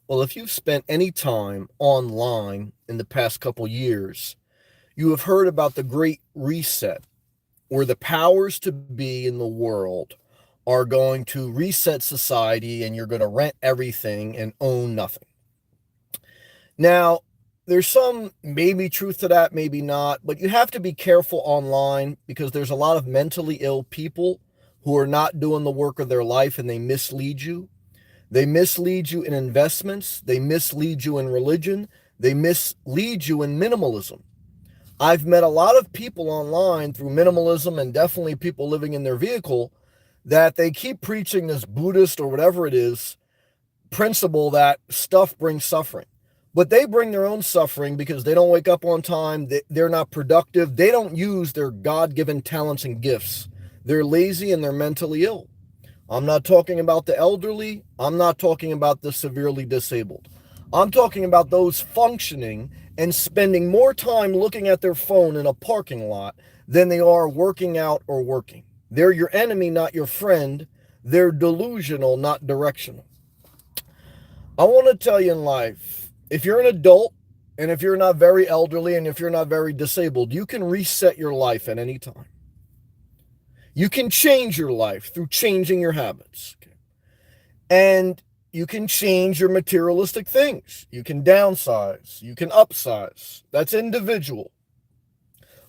Well, if you've spent any time online in the past couple years, you have heard about the Great Reset, where the powers to be in the world are going to reset society and you're going to rent everything and own nothing. Now, there's some maybe truth to that, maybe not, but you have to be careful online because there's a lot of mentally ill people who are not doing the work of their life and they mislead you. They mislead you in investments. They mislead you in religion. They mislead you in minimalism. I've met a lot of people online through minimalism and definitely people living in their vehicle that they keep preaching this Buddhist or whatever it is principle that stuff brings suffering. But they bring their own suffering because they don't wake up on time. They're not productive. They don't use their God given talents and gifts. They're lazy and they're mentally ill. I'm not talking about the elderly. I'm not talking about the severely disabled. I'm talking about those functioning and spending more time looking at their phone in a parking lot than they are working out or working. They're your enemy, not your friend. They're delusional, not directional. I want to tell you in life, if you're an adult and if you're not very elderly and if you're not very disabled, you can reset your life at any time. You can change your life through changing your habits. Okay? And you can change your materialistic things. You can downsize. You can upsize. That's individual.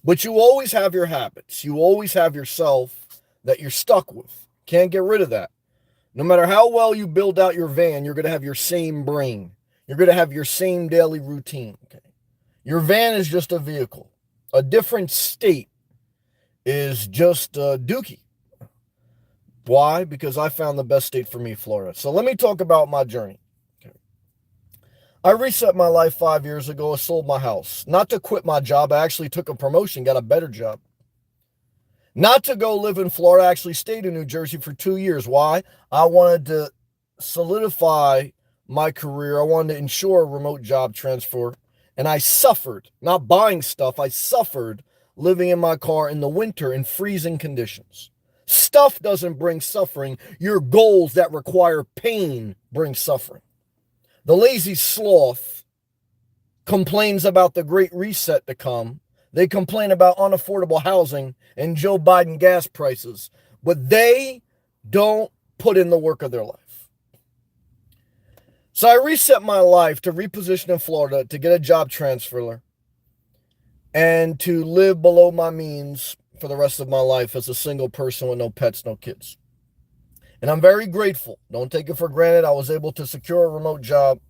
But you always have your habits. You always have yourself that you're stuck with. Can't get rid of that. No matter how well you build out your van, you're going to have your same brain. You're going to have your same daily routine. Okay? Your van is just a vehicle. A different state is just dookie. Why? Because I found the best state for me, Florida. So let me talk about my journey. Okay. I reset my life 5 years ago. I sold my house. Not to quit my job. I actually took a promotion, got a better job. Not to go live in Florida. I actually stayed in New Jersey for 2 years. Why? I wanted to solidify my career. I wanted to ensure a remote job transfer. And I suffered, not buying stuff. I suffered living in my car in the winter in freezing conditions. Stuff doesn't bring suffering. Your goals that require pain bring suffering. The lazy sloth complains about the Great Reset to come. They complain about unaffordable housing and Joe Biden gas prices, but they don't put in the work of their life. So I reset my life to reposition in Florida, to get a job transfer, and to live below my means for the rest of my life as a single person with no pets, no kids. And I'm very grateful. Don't take it for granted. I was able to secure a remote job.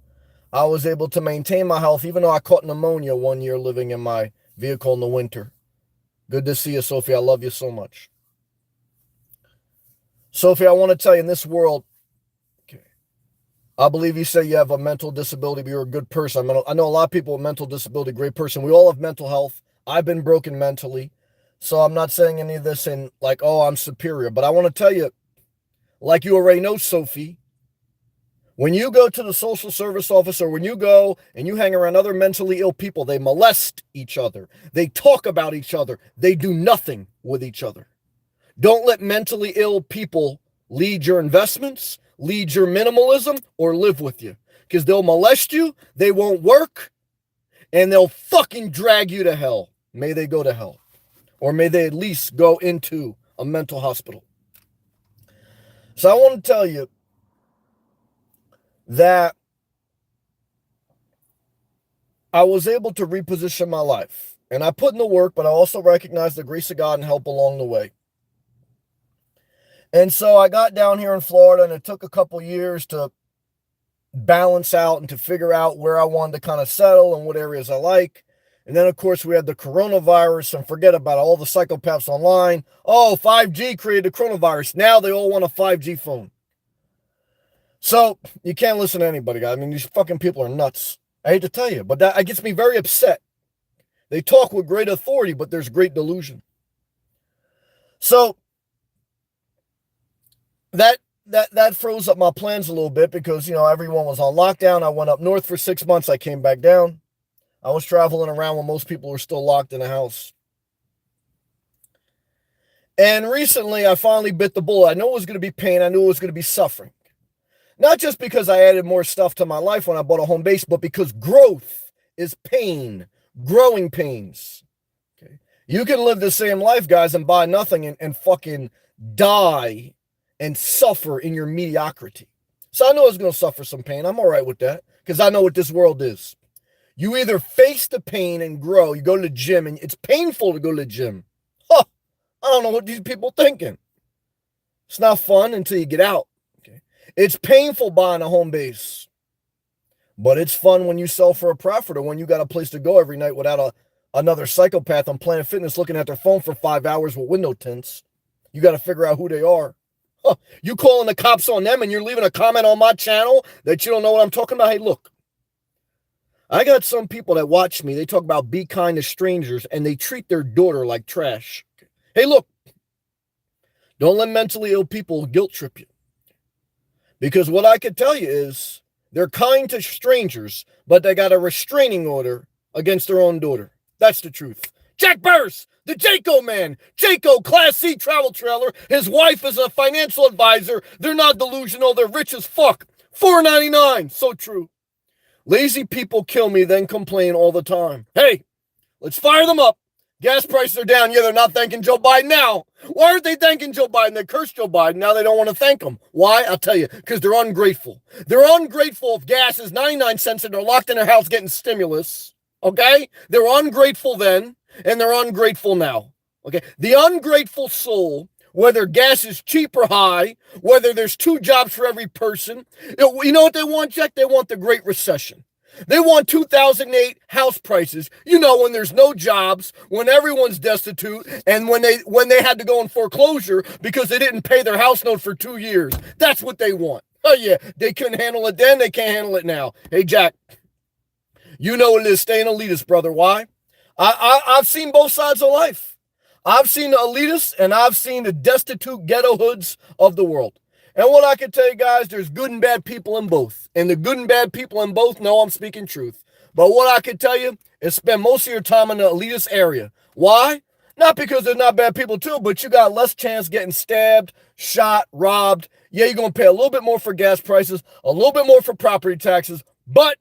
I was able to maintain my health, even though I caught pneumonia 1 year living in my vehicle in the winter. Good to see you, Sophie. I love you so much. Sophie, I want to tell you, in this world, okay, I believe you say you have a mental disability, but you're a good person. I know a lot of people with mental disability, great person. We all have mental health. I've been broken mentally. So I'm not saying any of this in like, oh, I'm superior. But I want to tell you, like you already know, Sophie, when you go to the social service office or when you go and you hang around other mentally ill people, they molest each other. They talk about each other. They do nothing with each other. Don't let mentally ill people lead your investments, lead your minimalism, or live with you. Because they'll molest you, they won't work, and they'll fucking drag you to hell. May they go to hell. Or may they at least go into a mental hospital. So I want to tell you that I was able to reposition my life. And I put in the work, but I also recognize the grace of God and help along the way. And so I got down here in Florida, and it took a couple years to balance out and to figure out where I wanted to kind of settle and what areas I like. And then, of course, we had the coronavirus, and forget about all the psychopaths online. Oh, 5G created the coronavirus. Now they all want a 5G phone. So you can't listen to anybody, guys. I mean, these fucking people are nuts. I hate to tell you, but that gets me very upset. They talk with great authority, but there's great delusion. So that froze up my plans a little bit because, you know, everyone was on lockdown. I went up north for 6 months. I came back down. I was traveling around when most people were still locked in the house. And recently, I finally bit the bullet. I knew it was going to be pain. I knew it was going to be suffering. Not just because I added more stuff to my life when I bought a home base, but because growth is pain, growing pains. Okay. You can live the same life, guys, and buy nothing and fucking die and suffer in your mediocrity. So I know it's going to suffer some pain. I'm all right with that because I know what this world is. You either face the pain and grow. You go to the gym, and it's painful to go to the gym. Huh. I don't know what these people thinking. It's not fun until you get out. Okay. It's painful buying a home base. But it's fun when you sell for a profit or when you got a place to go every night without another psychopath on Planet Fitness looking at their phone for 5 hours with window tints. You got to figure out who they are. Huh. You calling the cops on them and you're leaving a comment on my channel that you don't know what I'm talking about? Hey, look. I got some people that watch me. They talk about be kind to strangers and they treat their daughter like trash. Hey, look. Don't let mentally ill people guilt trip you. Because what I could tell you is they're kind to strangers, but they got a restraining order against their own daughter. That's the truth. Jack Burris, the Jayco man. Jayco, Class C travel trailer. His wife is a financial advisor. They're not delusional. They're rich as fuck. $4.99. So true. Lazy people kill me, then complain all the time. Hey, let's fire them up. Gas prices are down. Yeah, they're not thanking Joe Biden now. Why aren't they thanking Joe Biden? They cursed Joe Biden. Now they don't want to thank him. Why? I'll tell you. Because they're ungrateful. They're ungrateful if gas is 99 cents and they're locked in their house getting stimulus. Okay? They're ungrateful then, and they're ungrateful now. Okay? The ungrateful soul, whether gas is cheap or high, whether there's 2 jobs for every person, you know what they want, Jack? They want the Great Recession. They want 2008 house prices, when there's no jobs, when everyone's destitute, and when they had to go in foreclosure because they didn't pay their house note for 2 years. That's what they want. Oh, yeah, they couldn't handle it then, they can't handle it now. Hey, Jack, you know what it is, stay an elitist, brother. Why? I've seen both sides of life. I've seen the elitists, and I've seen the destitute ghetto hoods of the world. And what I can tell you guys, there's good and bad people in both. And the good and bad people in both know I'm speaking truth. But what I can tell you is spend most of your time in the elitist area. Why? Not because there's not bad people too, but you got less chance getting stabbed, shot, robbed. Yeah, you're going to pay a little bit more for gas prices, a little bit more for property taxes. But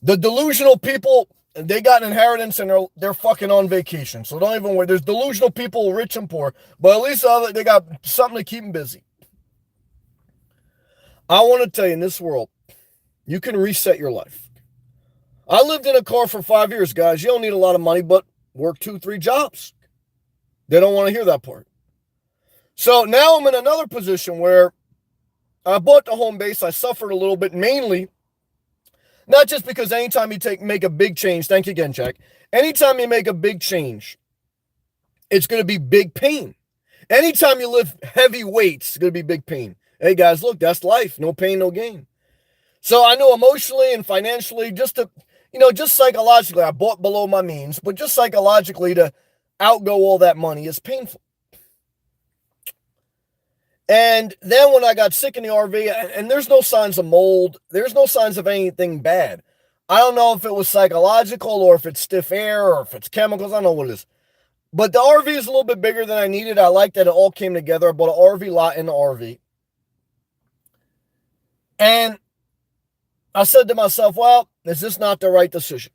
the delusional people, they got an inheritance and they're fucking on vacation. So don't even worry. There's delusional people, rich and poor. But at least they got something to keep them busy. I want to tell you, in this world, you can reset your life. I lived in a car for 5 years, guys. You don't need a lot of money, but work 2-3 jobs. They don't want to hear that part. So now I'm in another position where I bought the home base. I suffered a little bit, mainly not just because anytime you make a big change, thank you again, Jack. Anytime you make a big change, it's going to be big pain. Anytime you lift heavy weights, it's going to be big pain. Hey, guys, look, that's life. No pain, no gain. So I know emotionally and financially, just psychologically, I bought below my means, but just psychologically to outgo all that money is painful. And then when I got sick in the RV, and there's no signs of mold, there's no signs of anything bad. I don't know if it was psychological or if it's stiff air or if it's chemicals. I don't know what it is. But the RV is a little bit bigger than I needed. I like that it all came together. I bought an RV lot in the RV. And I said to myself, well, is this not the right decision?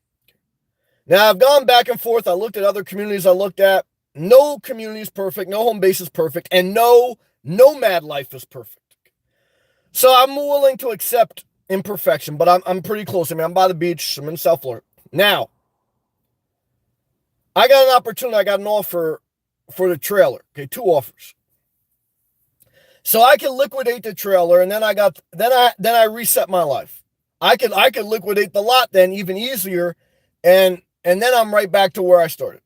Now, I've gone back and forth. I looked at other communities I looked at. No community is perfect. No home base is perfect. And no nomad life is perfect. So I'm willing to accept imperfection, but I'm pretty close. I mean, I'm by the beach. I'm in South Florida. Now, I got an opportunity. I got an offer for the trailer. Okay, 2 offers. So I can liquidate the trailer, and then I reset my life. I could liquidate the lot then even easier, and then I'm right back to where I started.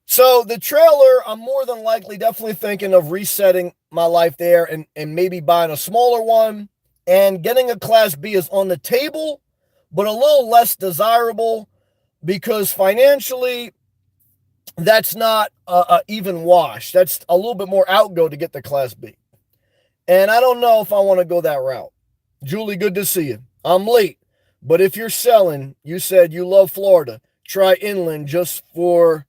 So the trailer, I'm more than likely definitely thinking of resetting my life there and maybe buying a smaller one, and getting a Class B is on the table, but a little less desirable because financially that's not a even wash. That's a little bit more outgo to get the Class B. And I don't know if I want to go that route. Julie, good to see you. I'm late, but if you're selling, you said you love Florida, try inland just for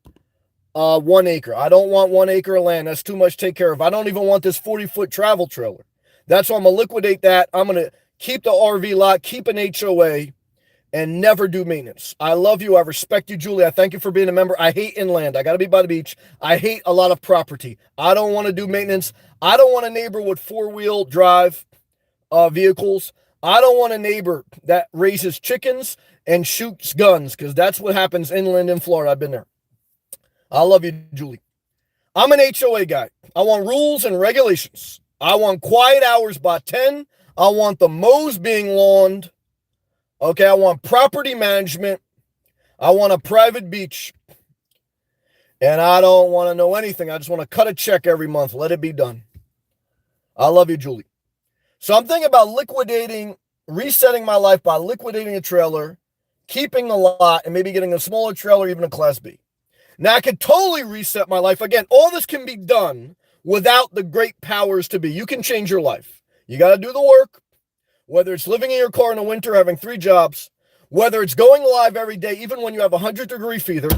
1 acre. I don't want 1 acre of land. That's too much to take care of. I don't even want this 40-foot travel trailer. That's why I'm going to liquidate that. I'm going to keep the RV lot, keep an HOA, and never do maintenance. I love you. I respect you, Julie. I thank you for being a member. I hate inland. I got to be by the beach. I hate a lot of property. I don't want to do maintenance. I don't want a neighbor with 4-wheel drive vehicles. I don't want a neighbor that raises chickens and shoots guns, because that's what happens inland in Florida. I've been there. I love you, Julie. I'm an HOA guy. I want rules and regulations. I want quiet hours by 10. I want the mows being lawned. Okay, I want property management. I want a private beach. And I don't want to know anything. I just want to cut a check every month. Let it be done. I love you, Julie. So I'm thinking about resetting my life by liquidating a trailer, keeping the lot, and maybe getting a smaller trailer, even a Class B. Now, I could totally reset my life. Again, all this can be done without the great powers to be. You can change your life. You got to do the work, whether it's living in your car in the winter, having 3 jobs, whether it's going live every day, even when you have 100-degree fever,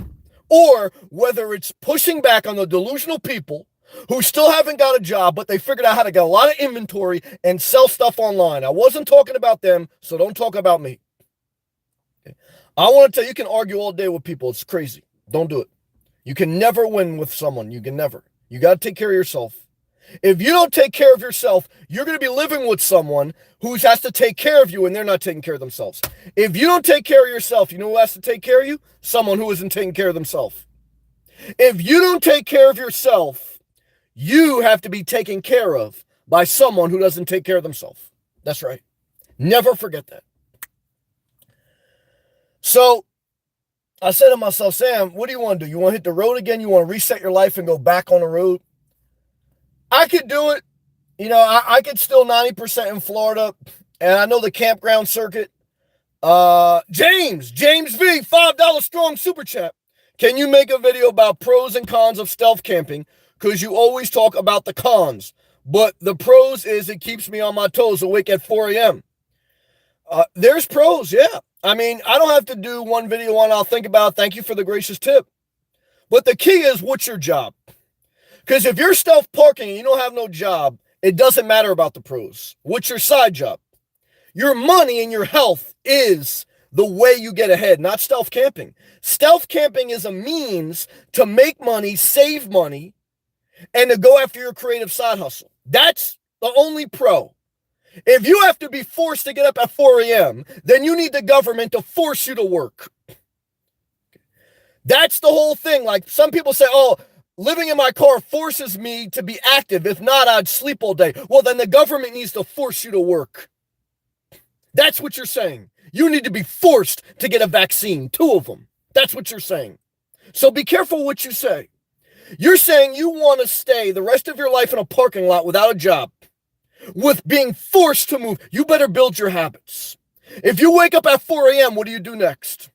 or whether it's pushing back on the delusional people who still haven't got a job, but they figured out how to get a lot of inventory and sell stuff online. I wasn't talking about them, so don't talk about me. Okay. I want to tell you, you can argue all day with people. It's crazy. Don't do it. You can never win with someone. You can never. You got to take care of yourself. If you don't take care of yourself, you're going to be living with someone who has to take care of you, and they're not taking care of themselves. If you don't take care of yourself, you know who has to take care of you? Someone who isn't taking care of themselves. If you don't take care of yourself, you have to be taken care of by someone who doesn't take care of themselves. That's right. Never forget that. So I said to myself, Sam, what do you want to do? You want to hit the road again? You want to reset your life and go back on the road? I could do it. You know, I could still 90% in Florida, and I know the campground circuit. James V, $5 strong super chat. Can you make a video about pros and cons of stealth camping? Because you always talk about the cons, but the pros is it keeps me on my toes awake at 4 a.m. There's pros, yeah. I mean, I don't have to do one video on I'll think about. Thank you for the gracious tip. But the key is, what's your job? Because if you're stealth parking and you don't have no job, it doesn't matter about the pros. What's your side job? Your money and your health is the way you get ahead, not stealth camping. Stealth camping is a means to make money, save money, and to go after your creative side hustle. That's the only pro. If you have to be forced to get up at 4 a.m., then you need the government to force you to work. That's the whole thing. Like, some people say, oh, living in my car forces me to be active. If not, I'd sleep all day. Well, then the government needs to force you to work. That's what you're saying. You need to be forced to get a vaccine, 2 of them. That's what you're saying. So be careful what you say. You're saying you want to stay the rest of your life in a parking lot without a job, with being forced to move. You better build your habits. If you wake up at 4 a.m., what do you do next?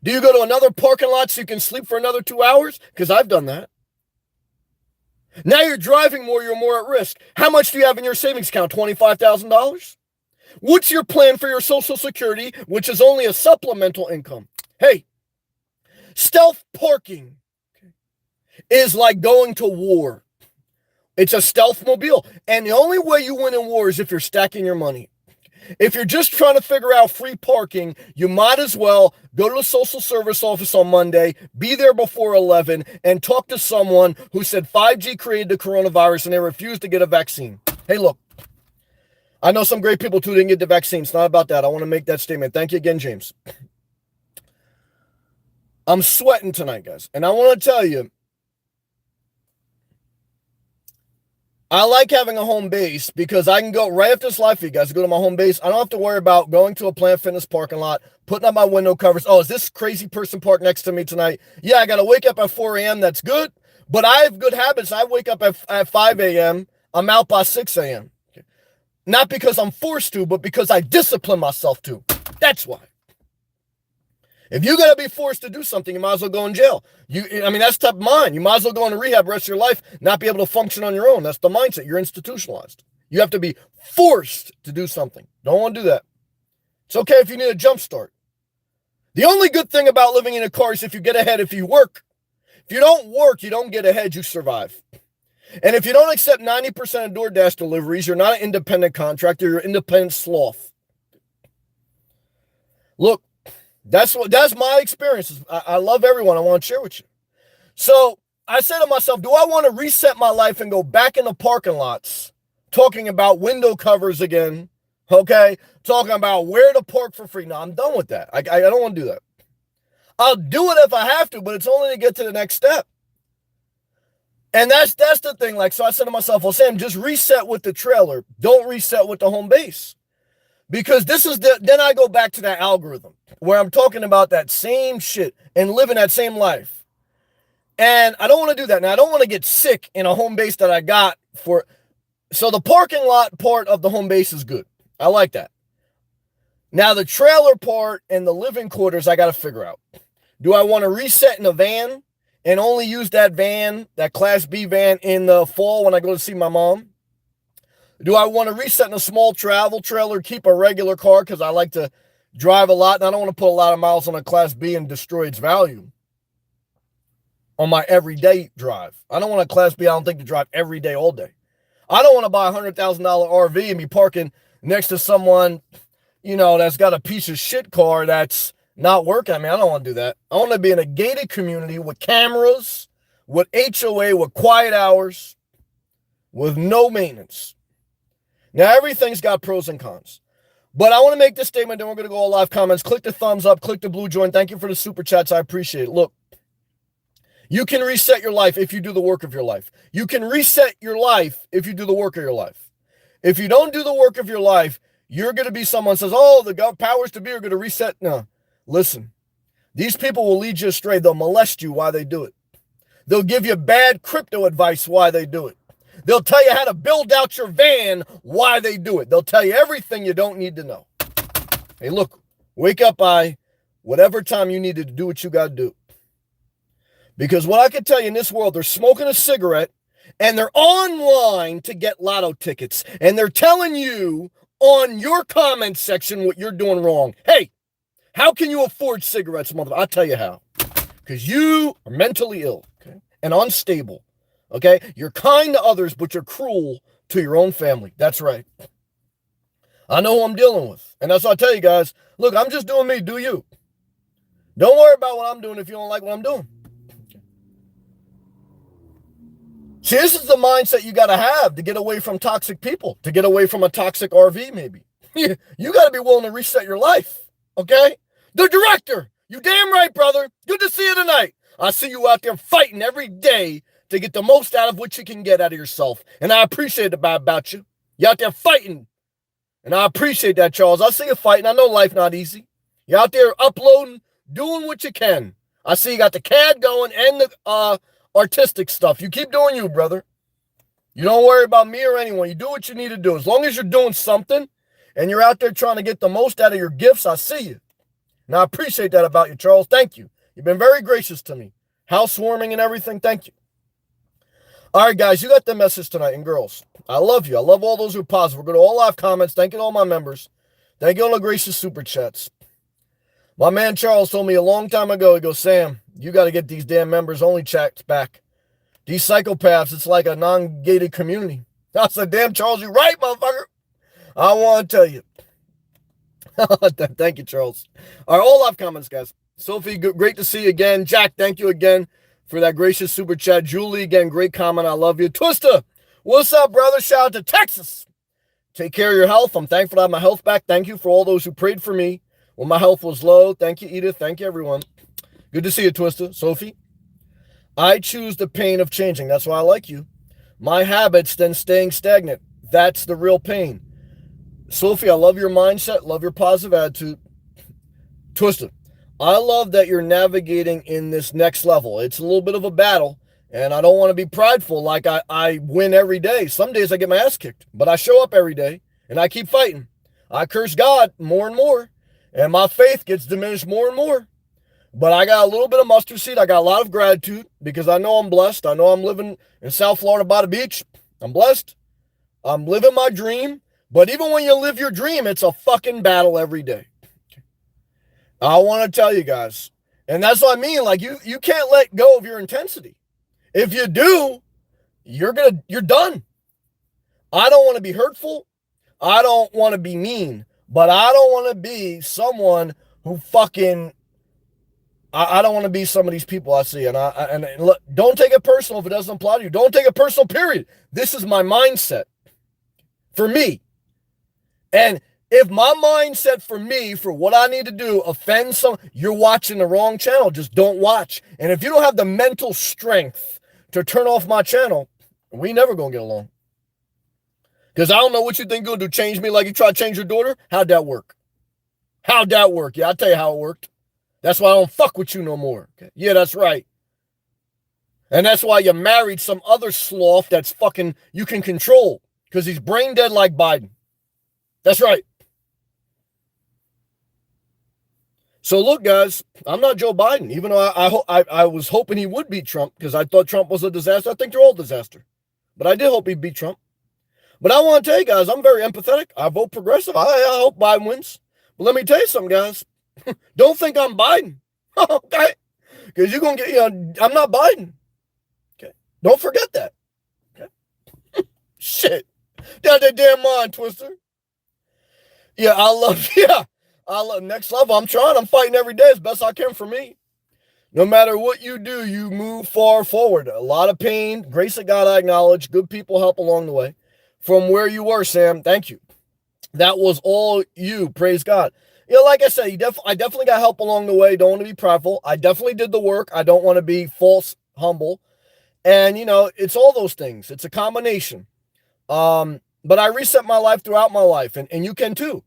Do you go to another parking lot so you can sleep for another 2 hours? Because I've done that. Now you're driving more, you're more at risk. How much do you have in your savings account? $25,000? What's your plan for your Social Security, which is only a supplemental income? Hey, stealth parking is like going to war. It's a stealth mobile. And the only way you win in war is if you're stacking your money. If you're just trying to figure out free parking, you might as well go to the social service office on Monday, be there before 11, and talk to someone who said 5G created the coronavirus and they refused to get a vaccine. Hey, look, I know some great people too didn't get the vaccine. It's not about that. I want to make that statement. Thank you again, James. I'm sweating tonight, guys. And I want to tell you, I like having a home base because I can go right after this live feed, guys, go to my home base. I don't have to worry about going to a Planet Fitness parking lot, putting up my window covers. Oh, is this crazy person parked next to me tonight? Yeah, I got to wake up at 4 a.m. That's good. But I have good habits. I wake up at 5 a.m. I'm out by 6 a.m. Okay. Not because I'm forced to, but because I discipline myself to. That's why. If you're going to be forced to do something, you might as well go in jail. That's type of mind. You might as well go into rehab the rest of your life, not be able to function on your own. That's the mindset. You're institutionalized. You have to be forced to do something. Don't want to do that. It's okay if you need a jump start. The only good thing about living in a car is if you get ahead, if you work. If you don't work, you don't get ahead, you survive. And if you don't accept 90% of DoorDash deliveries, you're not an independent contractor, you're an independent sloth. Look, that's my experience. I love everyone. I want to share with you. So I said to myself, do I want to reset my life and go back in the parking lots talking about window covers again? Okay, talking about where to park for free. No, I'm done with that. I don't want to do that. I'll do it if I have to, but it's only to get to the next step. And that's the thing. Like, so I said to myself, well, Sam, just reset with the trailer. Don't reset with the home base. Because then I go back to that algorithm where I'm talking about that same shit and living that same life. And I don't want to do that. Now, I don't want to get sick in a home base that I got for. So the parking lot part of the home base is good. I like that. Now, the trailer part and the living quarters, I got to figure out. Do I want to reset in a van and only use that van, that Class B van, in the fall when I go to see my mom? Do I want to reset in a small travel trailer, keep a regular car because I like to drive a lot and I don't want to put a lot of miles on a Class B and destroy its value on my everyday drive? I don't want a Class B, I don't think, to drive every day, all day. I don't want to buy a $100,000 RV and be parking next to someone, that's got a piece of shit car that's not working. I mean, I don't want to do that. I want to be in a gated community with cameras, with HOA, with quiet hours, with no maintenance. Now, everything's got pros and cons. But I want to make this statement, then we're going to go all live comments. Click the thumbs up, click the blue join. Thank you for the super chats. I appreciate it. Look, you can reset your life if you do the work of your life. You can reset your life if you do the work of your life. If you don't do the work of your life, you're going to be someone who says, oh, the powers to be are going to reset. No, listen, these people will lead you astray. They'll molest you while they do it. They'll give you bad crypto advice while they do it. They'll tell you how to build out your van while they do it. They'll tell you everything you don't need to know. Hey, look, wake up by whatever time you need to do what you got to do. Because what I can tell you in this world, they're smoking a cigarette and they're online to get lotto tickets. And they're telling you on your comment section what you're doing wrong. Hey, how can you afford cigarettes, motherfucker? I'll tell you how. Because you are mentally ill, okay, and unstable. Okay, you're kind to others, but you're cruel to your own family. That's right. I know who I'm dealing with. And that's what I tell you guys. Look, I'm just doing me. Do you? Don't worry about what I'm doing if you don't like what I'm doing. See, this is the mindset you got to have to get away from toxic people, to get away from a toxic RV maybe. You got to be willing to reset your life. Okay? The director. You damn right, brother. Good to see you tonight. I see you out there fighting every day to get the most out of what you can get out of yourself. And I appreciate it about you. You're out there fighting. And I appreciate that, Charles. I see you fighting. I know life not easy. You're out there uploading, doing what you can. I see you got the CAD going and the artistic stuff. You keep doing you, brother. You don't worry about me or anyone. You do what you need to do. As long as you're doing something and you're out there trying to get the most out of your gifts, I see you. And I appreciate that about you, Charles. Thank you. You've been very gracious to me. Housewarming and everything. Thank you. All right, guys, you got the message tonight. And girls, I love you. I love all those who are positive. We're going to all live comments. Thank you to all my members. Thank you all the gracious super chats. My man Charles told me a long time ago, he goes, Sam, you got to get these damn members only chats back. These psychopaths, it's like a non-gated community. I said, damn, Charles, you're right, motherfucker. I want to tell you. Thank you, Charles. All right, all live comments, guys. Sophie, great to see you again. Jack, thank you again for that gracious super chat. Julie, again, great comment. I love you. Twister, what's up, brother? Shout out to Texas. Take care of your health. I'm thankful to have my health back. Thank you for all those who prayed for me when my health was low. Thank you, Edith. Thank you, everyone. Good to see you, Twister. Sophie, I choose the pain of changing. That's why I like you. My habits, then staying stagnant. That's the real pain. Sophie, I love your mindset. Love your positive attitude. Twister, I love that you're navigating in this next level. It's a little bit of a battle, and I don't want to be prideful like I win every day. Some days I get my ass kicked, but I show up every day, and I keep fighting. I curse God more and more, and my faith gets diminished more and more. But I got a little bit of mustard seed. I got a lot of gratitude because I know I'm blessed. I know I'm living in South Florida by the beach. I'm blessed. I'm living my dream. But even when you live your dream, it's a fucking battle every day. I want to tell you guys, And that's what I mean. Like you can't let go of your intensity. If you do, you're done. I don't want to be hurtful. I don't want to be mean, but I don't want to be someone who fucking. I don't want to be some of these people I see, and look, don't take it personal if it doesn't apply to you. Don't take it personal. Period. This is my mindset for me, and if my mindset for me, for what I need to do, offends someone, you're watching the wrong channel. Just don't watch. And if you don't have the mental strength to turn off my channel, we never gonna get along. Because I don't know what you think you're gonna do. Change me like you try to change your daughter? How'd that work? How'd that work? Yeah, I'll tell you how it worked. That's why I don't fuck with you no more. Okay? Yeah, that's right. And that's why you married some other sloth that's fucking you can control. Because he's brain dead like Biden. That's right. So look, guys, I'm not Joe Biden, even though I was hoping he would beat Trump because I thought Trump was a disaster. I think they're all a disaster. But I did hope he'd beat Trump. But I want to tell you guys, I'm very empathetic. I vote progressive. I hope Biden wins. But let me tell you something, guys. Don't think I'm Biden. Okay? Because you're going to get, I'm not Biden. Okay? Don't forget that. Okay? Shit. Got that damn mind twister. Yeah, I love next level. I'm trying. I'm fighting every day as best I can for me. No matter what you do, you move far forward. A lot of pain. Grace of God, I acknowledge. Good people help along the way. From where you were, Sam, thank you. That was all you. Praise God. Like I said, I definitely got help along the way. Don't want to be prideful. I definitely did the work. I don't want to be false, humble. And, it's all those things. It's a combination. But I reset my life throughout my life, and you can too.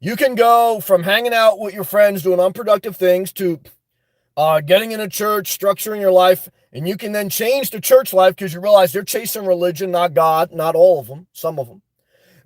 You can go from hanging out with your friends, doing unproductive things, to getting in a church, structuring your life, and you can then change the church life because you realize they're chasing religion, not God, not all of them, some of them.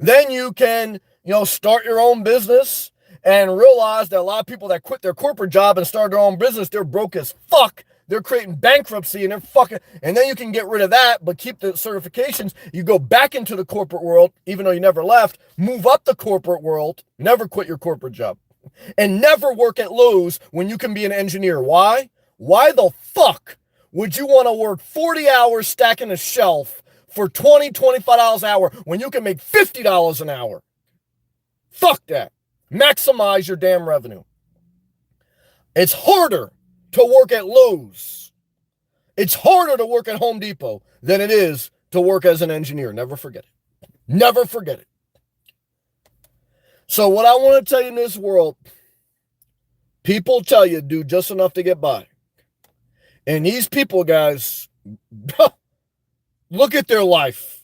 Then you can, start your own business and realize that a lot of people that quit their corporate job and start their own business, they're broke as fuck. They're creating bankruptcy and they're fucking, and then you can get rid of that, but keep the certifications. You go back into the corporate world, even though you never left, move up the corporate world, never quit your corporate job, and never work at Lowe's when you can be an engineer. Why? Why the fuck would you want to work 40 hours stacking a shelf for $20, $25 an hour when you can make $50 an hour? Fuck that. Maximize your damn revenue. It's harder to work at Lowe's. It's harder to work at Home Depot than it is to work as an engineer. Never forget it. Never forget it. So what I want to tell you in this world, people tell you do just enough to get by. And these people, guys, look at their life.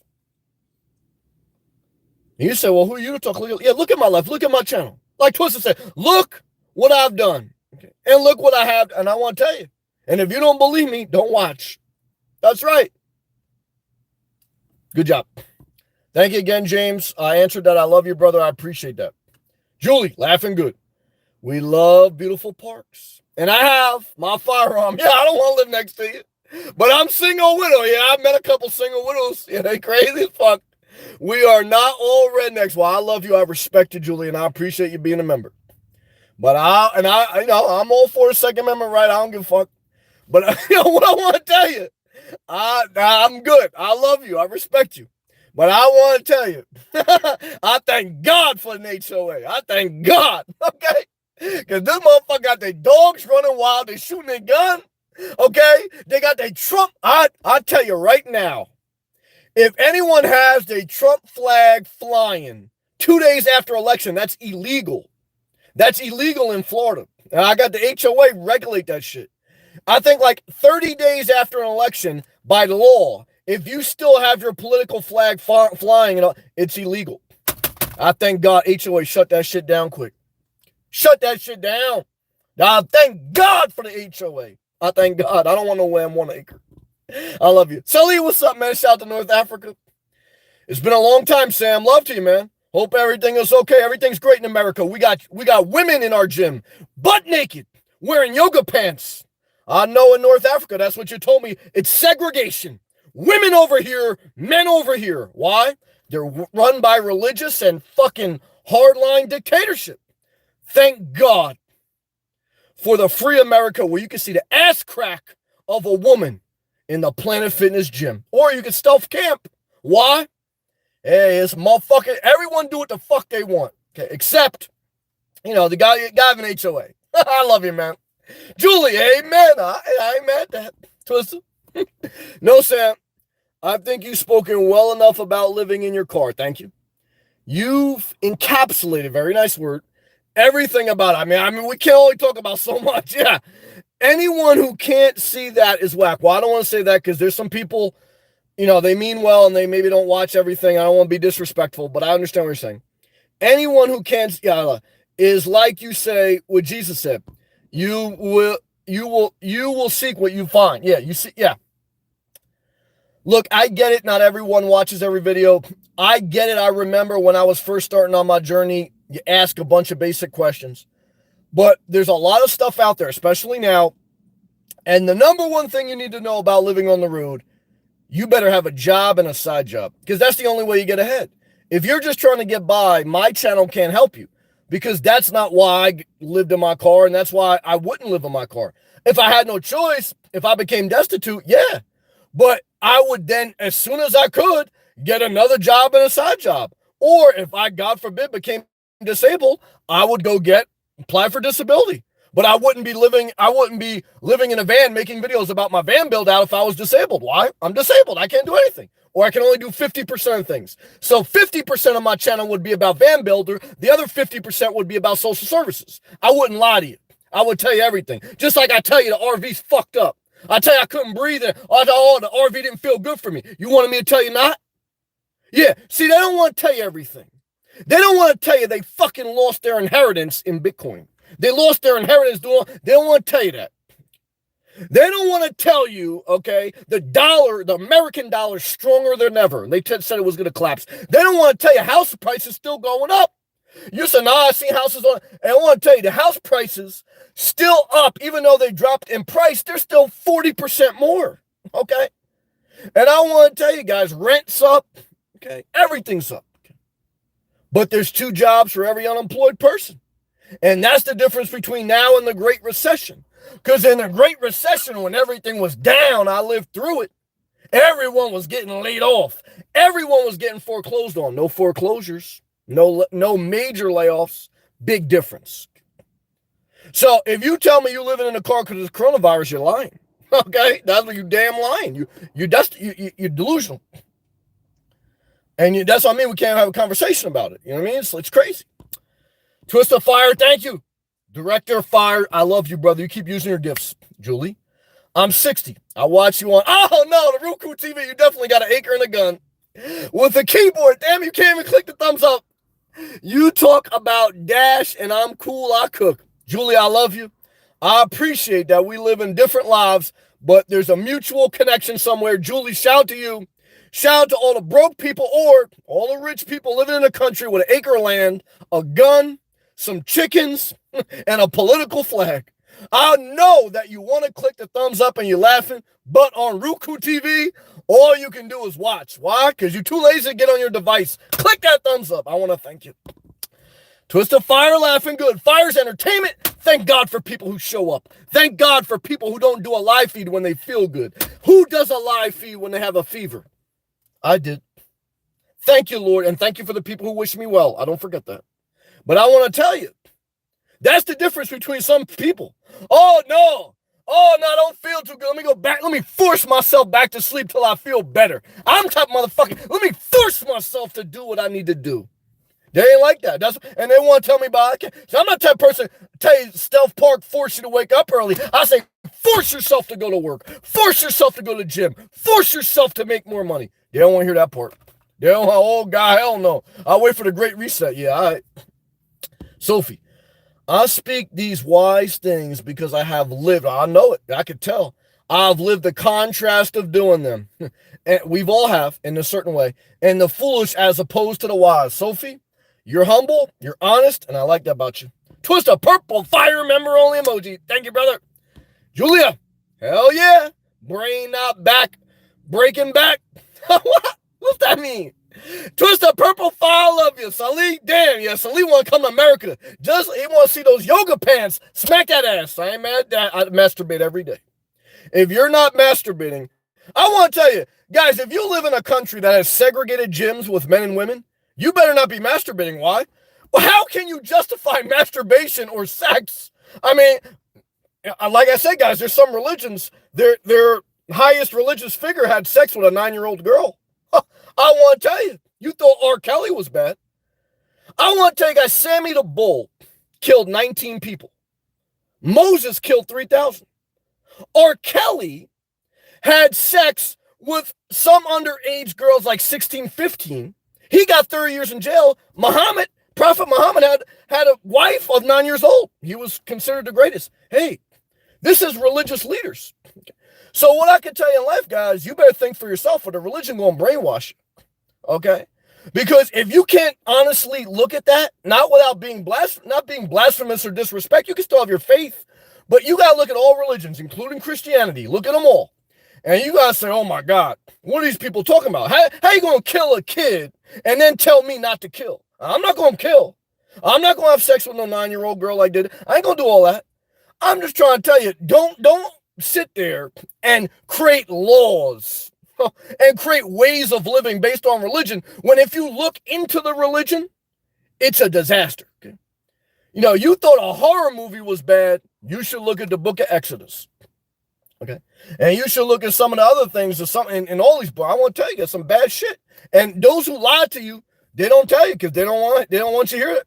And you say, well, who are you to talk? Yeah, look at my life. Look at my channel. Like Twister said, look what I've done. Okay. And look what I have. And I want to tell you. And if you don't believe me, don't watch. That's right. Good job. Thank you again, James. I answered that. I love you, brother. I appreciate that. Julie, laughing good. We love beautiful parks. And I have my firearm. Yeah, I don't want to live next to you. But I'm single widow. Yeah, I've met a couple single widows. Yeah, they crazy as fuck. We are not all rednecks. Well, I love you. I respect you, Julie, and I appreciate you being a member. But I'm all for the Second Amendment right. I don't give a fuck. But what I want to tell you, I'm good. I love you. I respect you. But I want to tell you, I thank God for an HOA. I thank God. Okay? Because this motherfucker got their dogs running wild. They shooting their gun. Okay? They got their Trump. I tell you right now, if anyone has the Trump flag flying 2 days after election, that's illegal. That's illegal in Florida. And I got the HOA regulate that shit. I think like 30 days after an election, by law, if you still have your political flag flying, it's illegal. I thank God HOA shut that shit down quick. Shut that shit down. I thank God for the HOA. I thank God. I don't want no land 1 acre. I love you. Sully, what's up, man? Shout out to North Africa. It's been a long time, Sam. Love to you, man. Hope everything is okay. Everything's great in America. We got women in our gym, butt naked, wearing yoga pants. I know in North Africa, that's what you told me. It's segregation. Women over here, men over here. Why? They're run by religious and fucking hardline dictatorship. Thank God for the free America where you can see the ass crack of a woman in the Planet Fitness gym. Or you can stealth camp. Why? Hey, it's motherfucking, everyone do what the fuck they want. Okay, except, the guy of an HOA. I love you, man. Julie, amen. I ain't mad at that. Twister. No, Sam. I think you've spoken well enough about living in your car. Thank you. You've encapsulated, very nice word, everything about it. I mean, we can only talk about so much. Yeah. Anyone who can't see that is whack. Well, I don't want to say that because there's some people, they mean well and they maybe don't watch everything. I don't want to be disrespectful, but I understand what you're saying. Anyone who can't, is like you say what Jesus said. You will seek what you find. Yeah, you see, yeah. Look, I get it. Not everyone watches every video. I get it. I remember when I was first starting on my journey, you ask a bunch of basic questions. But there's a lot of stuff out there, especially now. And the number one thing you need to know about living on the road, you better have a job and a side job, because that's the only way you get ahead. If you're just trying to get by, my channel can't help you, because that's not why I lived in my car, and that's why I wouldn't live in my car. If I had no choice, if I became destitute, yeah. But I would then, as soon as I could, get another job and a side job. Or if I, God forbid, became disabled, I would go apply for disability. But I wouldn't be living in a van making videos about my van build out if I was disabled. Why? I'm disabled. I can't do anything. Or I can only do 50% of things. So 50% of my channel would be about van builder. The other 50% would be about social services. I wouldn't lie to you. I would tell you everything. Just like I tell you the RV's fucked up. I tell you I couldn't breathe. The RV didn't feel good for me. You wanted me to tell you not? Yeah. See, they don't want to tell you everything. They don't want to tell you they fucking lost their inheritance in Bitcoin. They lost their inheritance. They don't want to tell you that. They don't want to tell you, okay, the American dollar is stronger than ever. They said it was going to collapse. They don't want to tell you house prices still going up. You said, no, I see houses on. And I want to tell you, the house prices still up, even though they dropped in price, they're still 40% more, okay? And I want to tell you guys, rent's up, okay? Everything's up. Okay? But there's 2 jobs for every unemployed person. And that's the difference between now and the Great Recession. Because in the Great Recession, when everything was down, I lived through it. Everyone was getting laid off. Everyone was getting foreclosed on. No foreclosures. No major layoffs. Big difference. So if you tell me you're living in a car because of coronavirus, you're lying. Okay? That's what you damn lying. You're delusional. And that's what I mean. We can't have a conversation about it. You know what I mean? It's crazy. Twist of Fire, thank you. Director of Fire, I love you, brother. You keep using your gifts. Julie, I'm 60. I watch you on, oh no, the Roku TV. You definitely got an acre and a gun. With a keyboard. Damn, you can't even click the thumbs up. You talk about Dash and I'm cool, I cook. Julie, I love you. I appreciate that we live in different lives, but there's a mutual connection somewhere. Julie, shout out to you. Shout out to all the broke people or all the rich people living in a country with an acre of land, a gun, some chickens, and a political flag. I know that you want to click the thumbs up and you're laughing, but on Roku TV, all you can do is watch. Why? Because you're too lazy to get on your device. Click that thumbs up. I want to thank you. Twist of Fire, laughing good. Fire's entertainment. Thank God for people who show up. Thank God for people who don't do a live feed when they feel good. Who does a live feed when they have a fever? I did. Thank you, Lord, and thank you for the people who wish me well. I don't forget that. But I want to tell you, that's the difference between some people. Oh, no, I don't feel too good. Let me go back. Let me force myself back to sleep till I feel better. I'm the type of motherfucker. Let me force myself to do what I need to do. They ain't like that. And they want to tell me about it. So I'm not the type of person tell you Stealth Park force you to wake up early. I say force yourself to go to work. Force yourself to go to the gym. Force yourself to make more money. They don't want to hear that part. They don't want, oh, God, hell no. I'll wait for the Great Reset. Yeah, all right. Sophie, I speak these wise things because I have lived. I know it. I could tell. I've lived the contrast of doing them. And we've all have in a certain way. And the foolish as opposed to the wise. Sophie, you're humble. You're honest. And I like that about you. Twist a purple fire member only emoji. Thank you, brother. Julia, hell yeah. Brain not back. Breaking back. What? What's that mean? Twister Purple, I love you. Salih, damn, yeah, Salih want to come to America. Just, he want to see those yoga pants. Smack that ass. I ain't mad at that. I masturbate every day. If you're not masturbating, I want to tell you, guys, if you live in a country that has segregated gyms with men and women, you better not be masturbating. Why? Well, how can you justify masturbation or sex? I mean, like I said, guys, there's some religions, their highest religious figure had sex with a 9-year-old girl. I want to tell you, you thought R. Kelly was bad. I want to tell you guys, Sammy the Bull killed 19 people. Moses killed 3,000. R. Kelly had sex with some underage girls like 16, 15. He got 30 years in jail. Prophet Muhammad had a wife of 9 years old. He was considered the greatest. Hey, this is religious leaders. So what I can tell you in life, guys, you better think for yourself, or the religion going to brainwash you. Okay? Because if you can't honestly look at that, not being blasphemous or disrespect, you can still have your faith, but you got to look at all religions, including Christianity. Look at them all. And you got to say, oh my God, what are these people talking about? How you going to kill a kid and then tell me not to kill? I'm not going to kill. I'm not going to have sex with no 9-year-old girl like that. I ain't going to do all that. I'm just trying to tell you, don't sit there and create laws and create ways of living based on religion, when if you look into the religion, it's a disaster. Okay? You know, you thought a horror movie was bad, you should look at the book of Exodus. Okay? And you should look at some of the other things or something in all these books. I want to tell you, there's some bad shit. And those who lie to you, they don't tell you because they don't want you to hear it.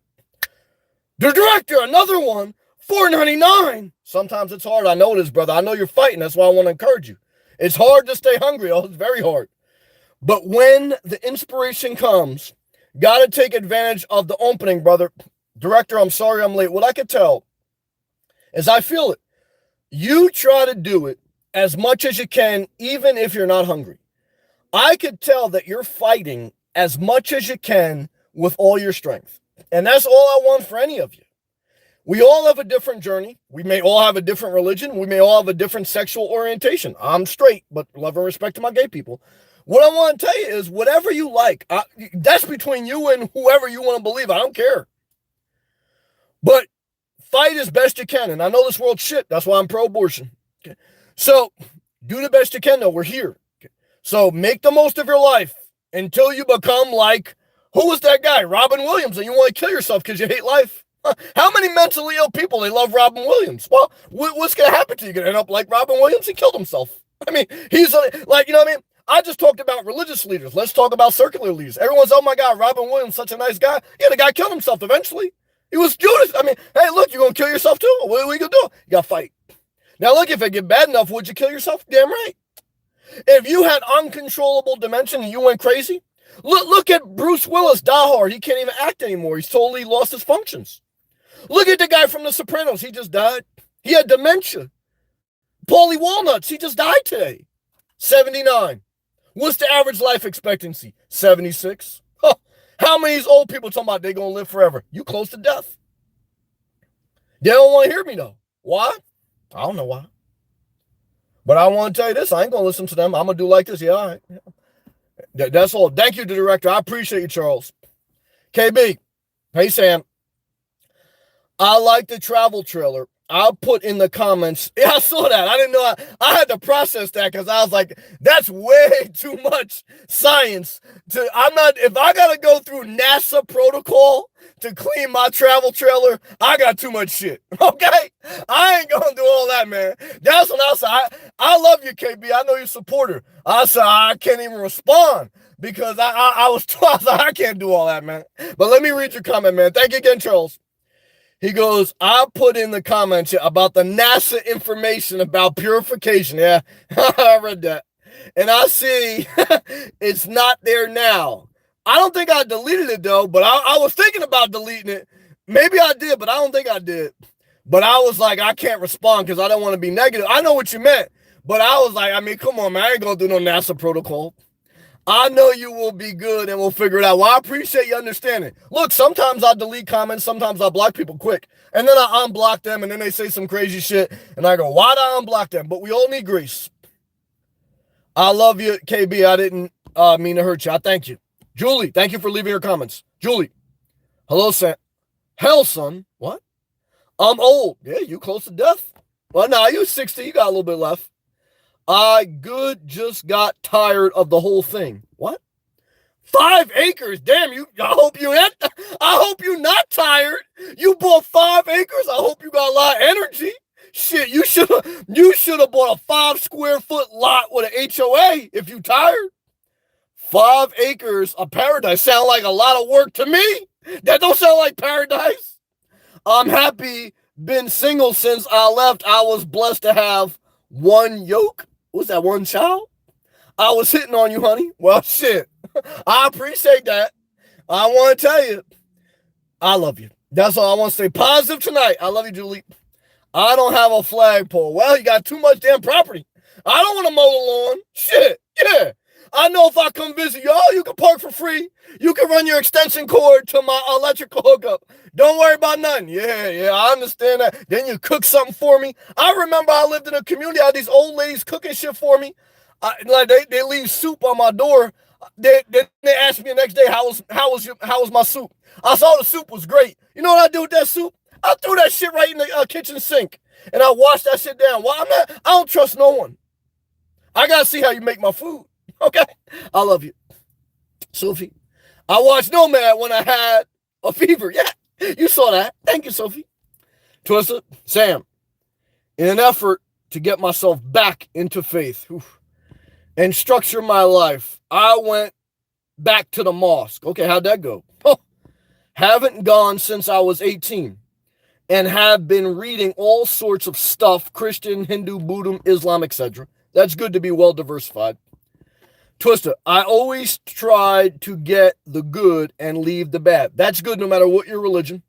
The director, another one, $4.99. Sometimes it's hard. I know it is, brother. I know you're fighting. That's why I want to encourage you. It's hard to stay hungry. Oh, it's very hard. But when the inspiration comes, got to take advantage of the opening, brother. Director, I'm sorry I'm late. What I could tell is I feel it. You try to do it as much as you can, even if you're not hungry. I could tell that you're fighting as much as you can with all your strength. And that's all I want for any of you. We all have a different journey. We may all have a different religion. We may all have a different sexual orientation. I'm straight, but love and respect to my gay people. What I want to tell you is whatever you like, that's between you and whoever you want to believe. I don't care. But fight as best you can. And I know this world's shit. That's why I'm pro-abortion. Okay? So do the best you can, though. We're here. Okay? So make the most of your life until you become like, who was that guy? Robin Williams. And you want to kill yourself because you hate life. How many mentally ill people, they love Robin Williams? Well, what's going to happen to you? You're going to end up like Robin Williams? He killed himself. I mean, he's like, you know what I mean? I just talked about religious leaders. Let's talk about secular leaders. Everyone's, oh my God, Robin Williams, such a nice guy. Yeah, the guy killed himself eventually. He was Judas. I mean, hey, look, you're going to kill yourself too? What are we going to do? You got to fight. Now, look, if it get bad enough, would you kill yourself? Damn right. If you had uncontrollable dementia and you went crazy, look at Bruce Willis, Die Hard. He can't even act anymore. He's totally lost his functions. Look at the guy from The Sopranos. He just died. He had dementia. Paulie Walnuts, he just died today. 79. What's the average life expectancy? 76. Huh. How many of these old people talking about they're going to live forever? You close to death. They don't want to hear me, though. Why? I don't know why. But I want to tell you this. I ain't going to listen to them. I'm going to do like this. Yeah, all right. Yeah. That's all. Thank you, the director. I appreciate you, Charles. KB. Hey, Sam. I like the travel trailer. I'll put in the comments. Yeah, I saw that. I didn't know. I had to process that because I was like, that's way too much science. If I got to go through NASA protocol to clean my travel trailer, I got too much shit. Okay? I ain't going to do all that, man. That's what I said. I love you, KB. I know you're a supporter. I said, I can't even respond because I was like, I can't do all that, man. But let me read your comment, man. Thank you again, Charles. He goes, I put in the comments about the NASA information about purification. Yeah, I read that. And I see it's not there now. I don't think I deleted it, though, but I was thinking about deleting it. Maybe I did, but I don't think I did. But I was like, I can't respond because I don't want to be negative. I know what you meant, but I was like, I mean, come on, man. I ain't going to do no NASA protocol. I know you will be good and we'll figure it out. Well, I appreciate you understanding. Look, sometimes I delete comments. Sometimes I block people quick. And then I unblock them and then they say some crazy shit. And I go, why did I unblock them? But we all need grease. I love you, KB. I didn't mean to hurt you. I thank you. Julie, thank you for leaving your comments. Julie, hello, Sam. Hell, son. What? I'm old. Yeah, you close to death. Well, nah, you 60. You got a little bit left. Just got tired of the whole thing. What? 5 acres. Damn you. I hope you're not tired. You bought 5 acres. I hope you got a lot of energy. Shit, you should have bought a 5 square foot lot with an HOA if you tired. 5 acres of paradise sound like a lot of work to me. That don't sound like paradise. I'm happy been single since I left. I was blessed to have one yoke. What's that, one child? I was hitting on you, honey. Well, shit. I appreciate that. I want to tell you, I love you. That's all I want to say. Positive tonight. I love you, Julie. I don't have a flagpole. Well, you got too much damn property. I don't want to mow the lawn. Shit. Yeah. I know if I come visit y'all, you can park for free. You can run your extension cord to my electrical hookup. Don't worry about nothing. Yeah, I understand that. Then you cook something for me. I remember I lived in a community. I had these old ladies cooking shit for me. They leave soup on my door. They asked me the next day, how was my soup? I saw the soup was great. You know what I do with that soup? I threw that shit right in the kitchen sink, and I washed that shit down. Well, I don't trust no one. I gotta see how you make my food. Okay, I love you, Sophie. I watched Nomad when I had a fever. Yeah, you saw that. Thank you, Sophie. Twister, Sam, in an effort to get myself back into faith and structure my life, I went back to the mosque. Okay, how'd that go? Haven't gone since I was 18 and have been reading all sorts of stuff, Christian, Hindu, Buddhism, Islam, etc. That's good to be well diversified. Twister, I always tried to get the good and leave the bad. That's good no matter what your religion.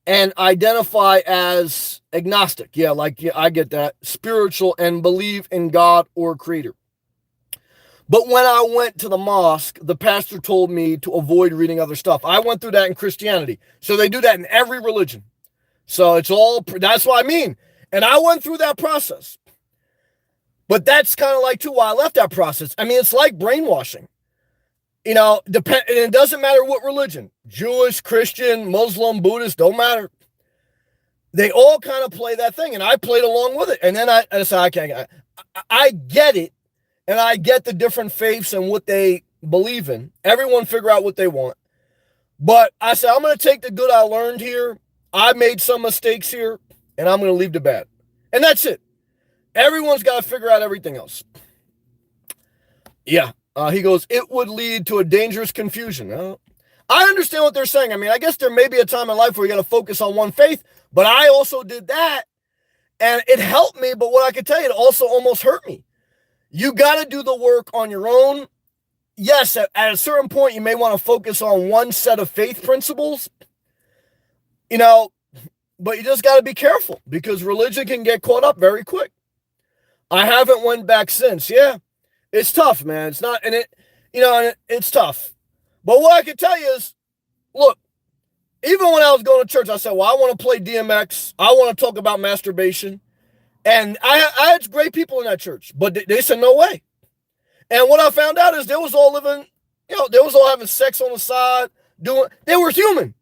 And identify as agnostic. Yeah, I get that. Spiritual and believe in God or creator. But when I went to the mosque, the pastor told me to avoid reading other stuff. I went through that in Christianity. So they do that in every religion. So that's what I mean. And I went through that process. But that's kind of like, too, why I left that process. I mean, it's like brainwashing. You know, and it doesn't matter what religion. Jewish, Christian, Muslim, Buddhist, don't matter. They all kind of play that thing, and I played along with it. And then I said, I get it, and I get the different faiths and what they believe in. Everyone figure out what they want. But I said, I'm going to take the good I learned here. I made some mistakes here, and I'm going to leave the bad. And that's it. Everyone's got to figure out everything else. Yeah. He goes, it would lead to a dangerous confusion. I understand what they're saying. I mean, I guess there may be a time in life where you got to focus on one faith, but I also did that, and it helped me. But what I can tell you, it also almost hurt me. You got to do the work on your own. Yes, at a certain point, you may want to focus on one set of faith principles, but you just got to be careful because religion can get caught up very quick. I haven't went back since. Yeah, it's tough, man. It's not, and it's tough. But what I can tell you is, look, even when I was going to church, I said, well, I want to play DMX. I want to talk about masturbation. And I had great people in that church, but they said, no way. And what I found out is they was all living, they was all having sex on the side, they were human.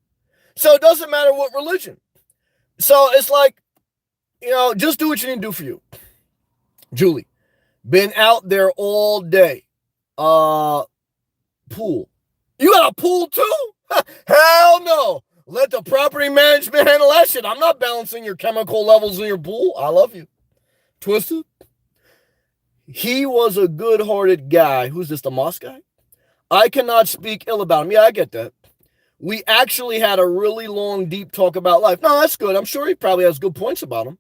So it doesn't matter what religion. So it's like, just do what you need to do for you. Julie, been out there all day. Pool. You got a pool too? Hell no. Let the property management handle that shit. I'm not balancing your chemical levels in your pool. I love you. Twisted. He was a good-hearted guy. Who's this, the Moss guy? I cannot speak ill about him. Yeah, I get that. We actually had a really long, deep talk about life. No, that's good. I'm sure he probably has good points about him.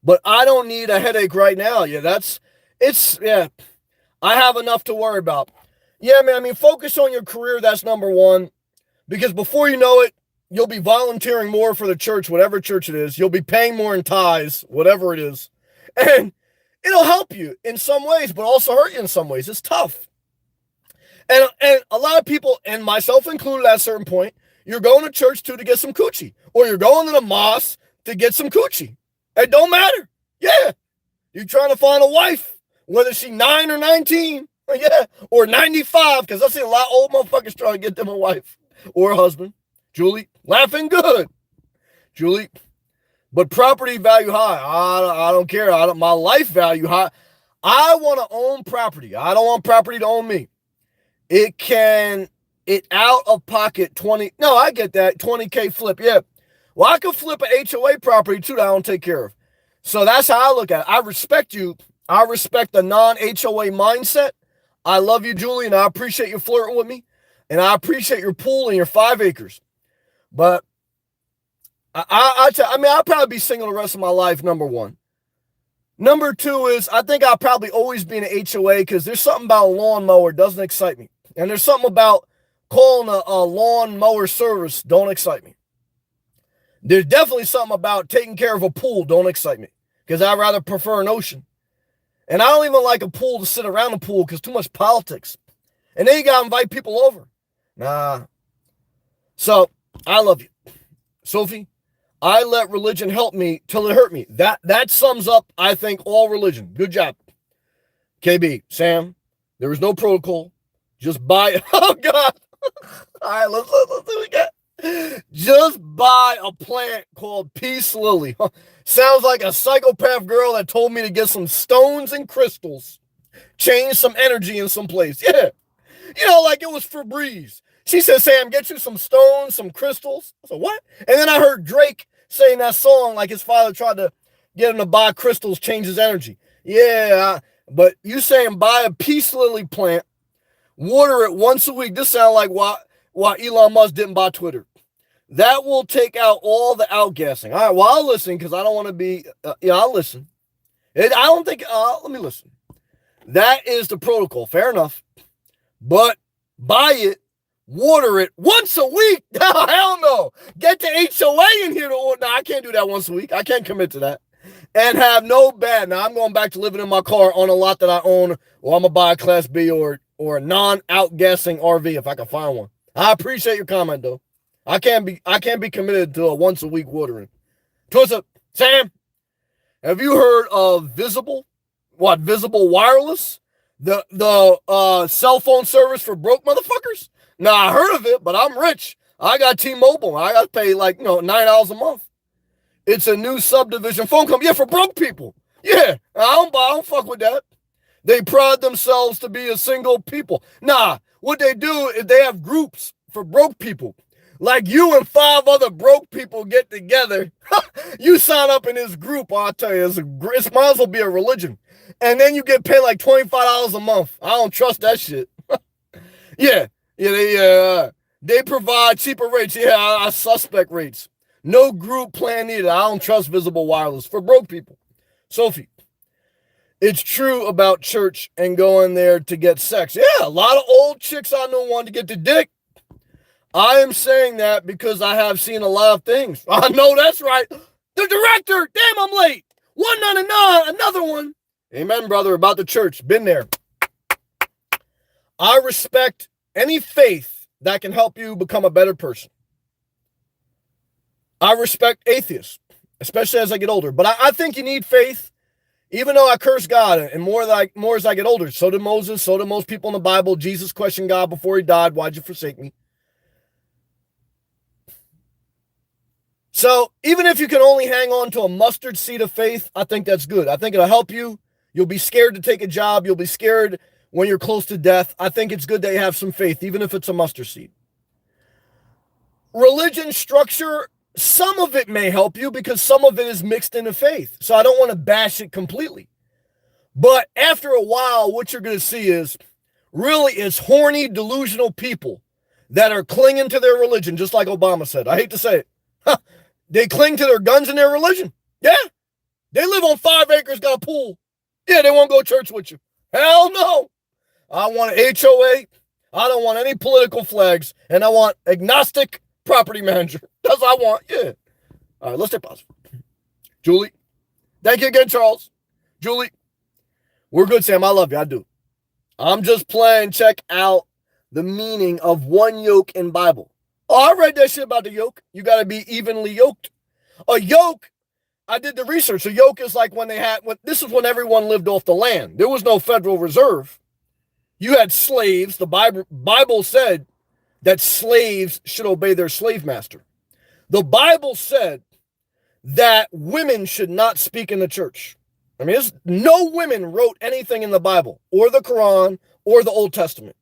But I don't need a headache right now. Yeah, I have enough to worry about. Yeah, man, I mean, focus on your career. That's number one. Because before you know it, you'll be volunteering more for the church, whatever church it is. You'll be paying more in tithes, whatever it is. And it'll help you in some ways, but also hurt you in some ways. It's tough. And a lot of people, and myself included at a certain point, you're going to church too to get some coochie. Or you're going to the mosque to get some coochie. It don't matter. Yeah. You're trying to find a wife, whether she's 9 or 19. Yeah, or 95, because I see a lot of old motherfuckers trying to get them a wife or a husband. Julie, laughing good. Julie, but property value high. I don't care. My life value high. I want to own property. I don't want property to own me. It out of pocket 20. No, I get that. 20K flip. Yeah. Well, I could flip an HOA property too that I don't take care of. So that's how I look at it. I respect you. I respect the non-HOA mindset. I love you, Julie, and I appreciate you flirting with me. And I appreciate your pool and your 5 acres. But I'll probably be single the rest of my life, number one. Number two is I think I'll probably always be in an HOA because there's something about a lawnmower doesn't excite me. And there's something about calling a lawnmower service don't excite me. There's definitely something about taking care of a pool don't excite me because I'd rather prefer an ocean. And I don't even like a pool to sit around a pool because too much politics. And then you got to invite people over. Nah. So I love you. Sophie, I let religion help me till it hurt me. That sums up, I think, all religion. Good job. KB, Sam, there was no protocol. Just buy, oh God. All right, let's see what we got. Just buy a plant called Peace Lily. Sounds like a psychopath girl that told me to get some stones and crystals. Change some energy in some place. Yeah. You know, like it was Febreze. She said, Sam, get you some stones, some crystals. I said, what? And then I heard Drake saying that song like his father tried to get him to buy crystals, change his energy. Yeah, but you saying buy a Peace Lily plant, water it once a week. This sounds like why Elon Musk didn't buy Twitter. That will take out all the outgassing. All right, well, I'll listen because I don't want to be, I'll listen. I don't think, let me listen. That is the protocol. Fair enough. But buy it, water it once a week. Oh, hell no. Get the HOA in here to order. No, I can't do that once a week. I can't commit to that. And have no bad. Now, I'm going back to living in my car on a lot that I own, or I'm going to buy a Class B or a non-outgassing RV if I can find one. I appreciate your comment, though. I can't be committed to a once a week watering. Twister, Sam, have you heard of Visible Wireless? The cell phone service for broke motherfuckers? Nah, I heard of it, but I'm rich. I got T-Mobile. I got to pay like, $9 a month. It's a new subdivision phone company. Yeah, for broke people. Yeah, I don't fuck with that. They pride themselves to be a single people. Nah, what they do is they have groups for broke people. Like you and 5 other broke people get together. You sign up in this group, I'll tell you, it might as well be a religion. And then you get paid like $25 a month. I don't trust that shit. Yeah, they provide cheaper rates. Yeah, I suspect rates. No group plan needed. I don't trust Visible Wireless for broke people. Sophie, it's true about church and going there to get sex. Yeah, a lot of old chicks I know want to get the dick. I am saying that because I have seen a lot of things. I know that's right. The director, damn, I'm late. 199, another one. Amen, brother, about the church. Been there. I respect any faith that can help you become a better person. I respect atheists, especially as I get older. But I think you need faith, even though I curse God. And more as I get older. So did Moses. So did most people in the Bible. Jesus questioned God before he died. Why'd you forsake me? So even if you can only hang on to a mustard seed of faith, I think that's good. I think it'll help you. You'll be scared to take a job. You'll be scared when you're close to death. I think it's good that you have some faith, even if it's a mustard seed. Religion structure, some of it may help you because some of it is mixed into faith. So I don't want to bash it completely. But after a while, what you're going to see is really it's horny, delusional people that are clinging to their religion, just like Obama said. I hate to say it. They cling to their guns and their religion. Yeah. They live on 5 acres, got a pool. Yeah, they won't go to church with you. Hell no. I want an HOA. I don't want any political flags. And I want agnostic property manager. That's what I want. Yeah. All right, let's take pause. Julie. Thank you again, Charles. Julie. We're good, Sam. I love you. I do. I'm just playing. Check out the meaning of one yoke in Bible. Oh, I read that shit about the yoke. You got to be evenly yoked. A yoke, I did the research. A yoke is like this is when everyone lived off the land. There was no Federal Reserve. You had slaves. The Bible said that slaves should obey their slave master. The Bible said that women should not speak in the church. I mean, no women wrote anything in the Bible or the Quran or the Old Testament.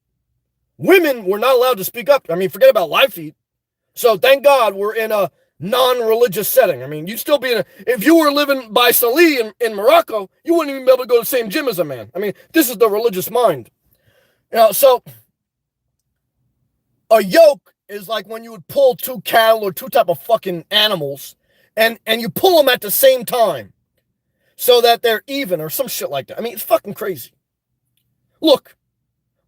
Women were not allowed to speak up. I mean, forget about live feed. So thank God we're in a non-religious setting. I mean, you'd still be if you were living by Salih in Morocco, you wouldn't even be able to go to the same gym as a man. I mean, this is the religious mind. So a yoke is like when you would pull two cattle or two type of fucking animals and you pull them at the same time so that they're even or some shit like that. I mean, it's fucking crazy. Look,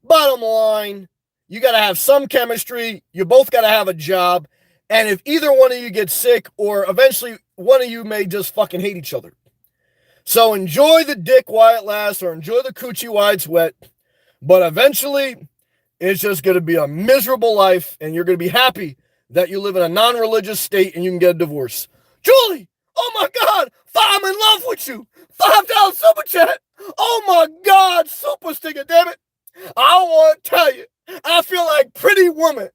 bottom line, you got to have some chemistry. You both got to have a job. And if either one of you gets sick or eventually one of you may just fucking hate each other. So enjoy the dick while it lasts or enjoy the coochie while it's wet. But eventually, it's just going to be a miserable life, and you're going to be happy that you live in a non-religious state and you can get a divorce. Julie, oh my God, I'm in love with you. $5 super chat. Oh my God, super sticker, damn it. I want to tell you, I feel like Pretty Woman.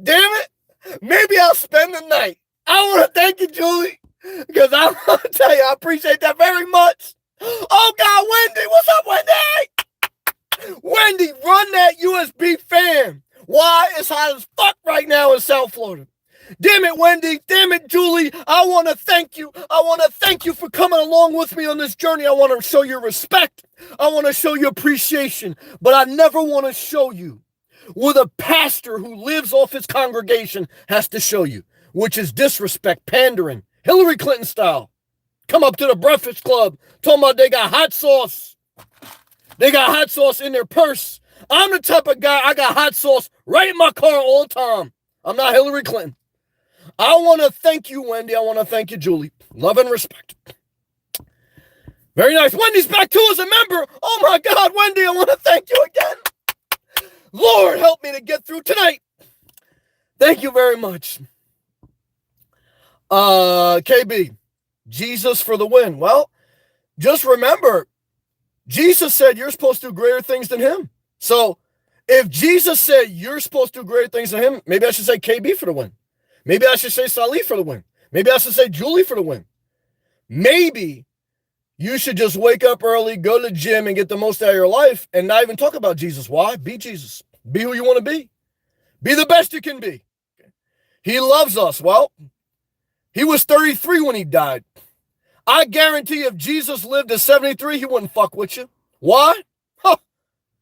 Damn it, maybe I'll spend the night. I want to thank you, Julie, because I want to tell you, I appreciate that very much. Oh God, Wendy, what's up, Wendy? Wendy, run that USB fan. Why? It's hot as fuck right now in South Florida. Damn it, Wendy. Damn it, Julie. I want to thank you. I want to thank you for coming along with me on this journey. I want to show you respect. I want to show you appreciation. But I never want to show you what a pastor who lives off his congregation has to show you, which is disrespect, pandering, Hillary Clinton style. Come up to the Breakfast Club, talking about they got hot sauce. They got hot sauce in their purse. I'm the type of guy, I got hot sauce right in my car all the time. I'm not Hillary Clinton. I want to thank you, Wendy. I want to thank you, Julie. Love and respect. Very nice. Wendy's back too as a member. Oh my God, Wendy, I want to thank you again. Lord, help me to get through tonight. Thank you very much. KB, Jesus for the win. Well, just remember, Jesus said you're supposed to do greater things than him. So if Jesus said you're supposed to do greater things than him, maybe I should say KB for the win. Maybe I should say Salih for the win. Maybe I should say Julie for the win. Maybe you should just wake up early, go to the gym, and get the most out of your life and not even talk about Jesus. Why? Be Jesus. Be who you want to be. Be the best you can be. He loves us. Well, he was 33 when he died. I guarantee if Jesus lived to 73, he wouldn't fuck with you. Why? Huh.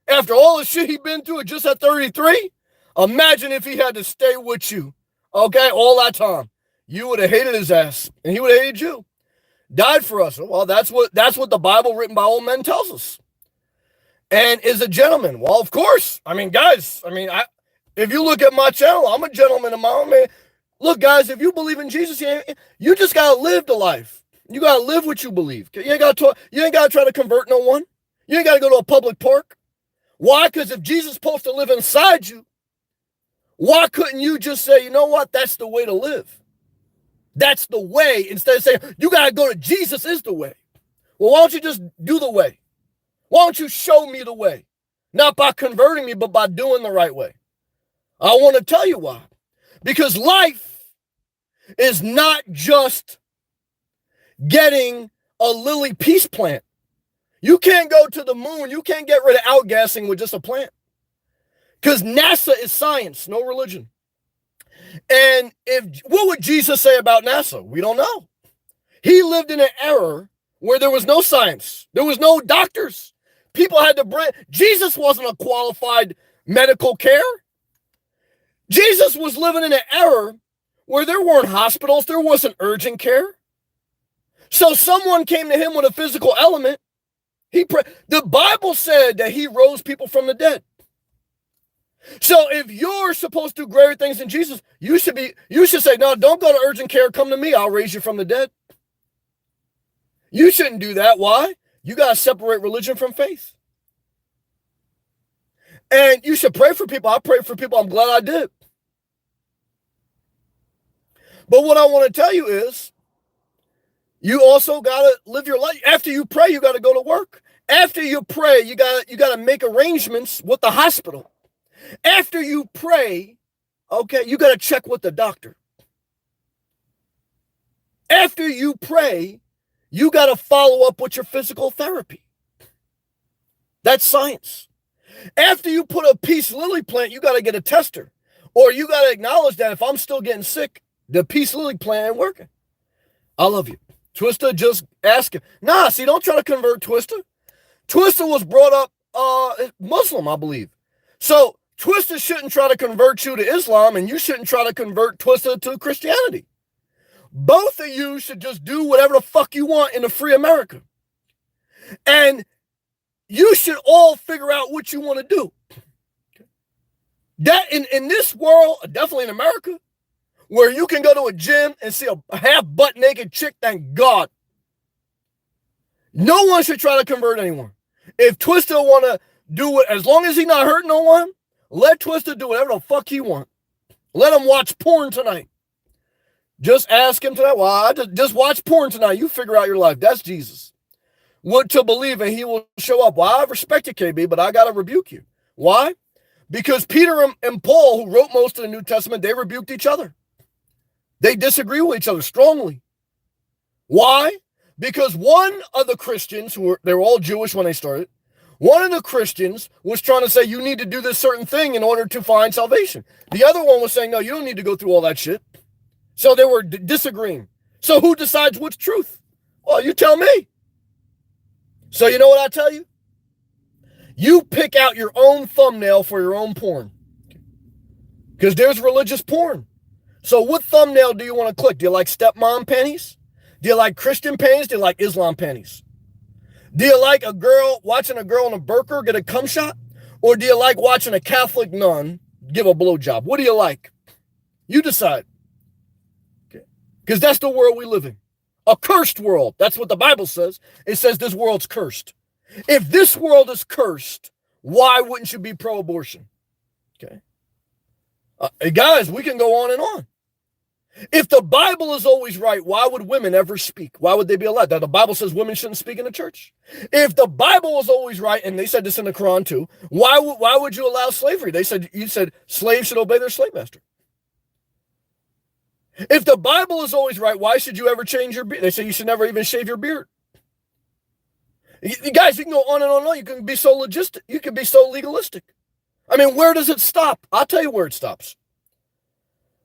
After all the shit he'd been through just at 33, imagine if he had to stay with you, okay, all that time. You would have hated his ass, and he would have hated you. Died for us. Well, that's what the Bible written by old men tells us. And is a gentleman. Well, of course. I mean, guys, if you look at my channel, I'm a gentleman in my own man. Look, guys, if you believe in Jesus, you just got to live the life. You got to live what you believe. You ain't got to try to convert no one. You ain't got to go to a public park. Why? Because if Jesus is supposed to live inside you, why couldn't you just say, you know what? That's the way to live. That's the way. Instead of saying, you got to go to Jesus is the way. Well, why don't you just do the way? Why don't you show me the way? Not by converting me, but by doing the right way. I want to tell you why. Because life is not just getting a lily peace plant. You can't go to the moon. You can't get rid of outgassing with just a plant. Because NASA is science, no religion. And what would Jesus say about NASA? We don't know. He lived in an era where there was no science. There was no doctors. People had to Jesus wasn't a qualified medical care. Jesus was living in an era where there weren't hospitals. There wasn't urgent care. So someone came to him with a physical element. The Bible said that he rose people from the dead. So if you're supposed to do greater things than Jesus, you should say, no, don't go to urgent care. Come to me. I'll raise you from the dead. You shouldn't do that. Why? You got to separate religion from faith. And you should pray for people. I prayed for people. I'm glad I did. But what I want to tell you is, you also got to live your life. After you pray, you got to go to work. After you pray, you gotta make arrangements with the hospital. After you pray, okay, you gotta check with the doctor. After you pray, you gotta follow up with your physical therapy. That's science. After you put a peace lily plant, you gotta get a tester. Or you gotta acknowledge that if I'm still getting sick, the peace lily plant ain't working. I love you. Twister, just ask him. Nah, see, don't try to convert Twister. Twister was brought up Muslim, I believe. So Twister shouldn't try to convert you to Islam, and you shouldn't try to convert Twister to Christianity. Both of you should just do whatever the fuck you want in a free America. And you should all figure out what you want to do. That in this world, definitely in America, where you can go to a gym and see a half butt naked chick, thank God. No one should try to convert anyone. If Twister want to do it, as long as he not hurting no one, let Twister do whatever the fuck he want. Let him watch porn tonight. Just ask him tonight. Well, I just watch porn tonight. You figure out your life. That's Jesus. What to believe and he will show up. Well, I respect you, KB, but I got to rebuke you. Why? Because Peter and Paul, who wrote most of the New Testament, they rebuked each other. They disagree with each other strongly. Why? Because one of the Christians, they were all Jewish when they started, one of the Christians was trying to say you need to do this certain thing in order to find salvation. The other one was saying, no, you don't need to go through all that shit. So they were disagreeing. So who decides what's truth? Well, you tell me. So you know what I tell you? You pick out your own thumbnail for your own porn. Because there's religious porn. So what thumbnail do you want to click? Do you like stepmom panties? Do you like Christian panties? Do you like Islam panties? Do you like watching a girl in a burqa get a cum shot? Or do you like watching a Catholic nun give a blowjob? What do you like? You decide. Okay. Because that's the world we live in. A cursed world. That's what the Bible says. It says this world's cursed. If this world is cursed, why wouldn't you be pro-abortion? Okay. Guys, we can go on and on. If the Bible is always right, why would women ever speak? Why would they be allowed? The Bible says women shouldn't speak in the church. If the Bible was always right, and they said this in the Quran too, why would you allow slavery? You said slaves should obey their slave master. If the Bible is always right, why should you ever change your beard? They say you should never even shave your beard. You guys, you can go on and on and on. You can be so logistic. You can be so legalistic. I mean, where does it stop? I'll tell you where it stops.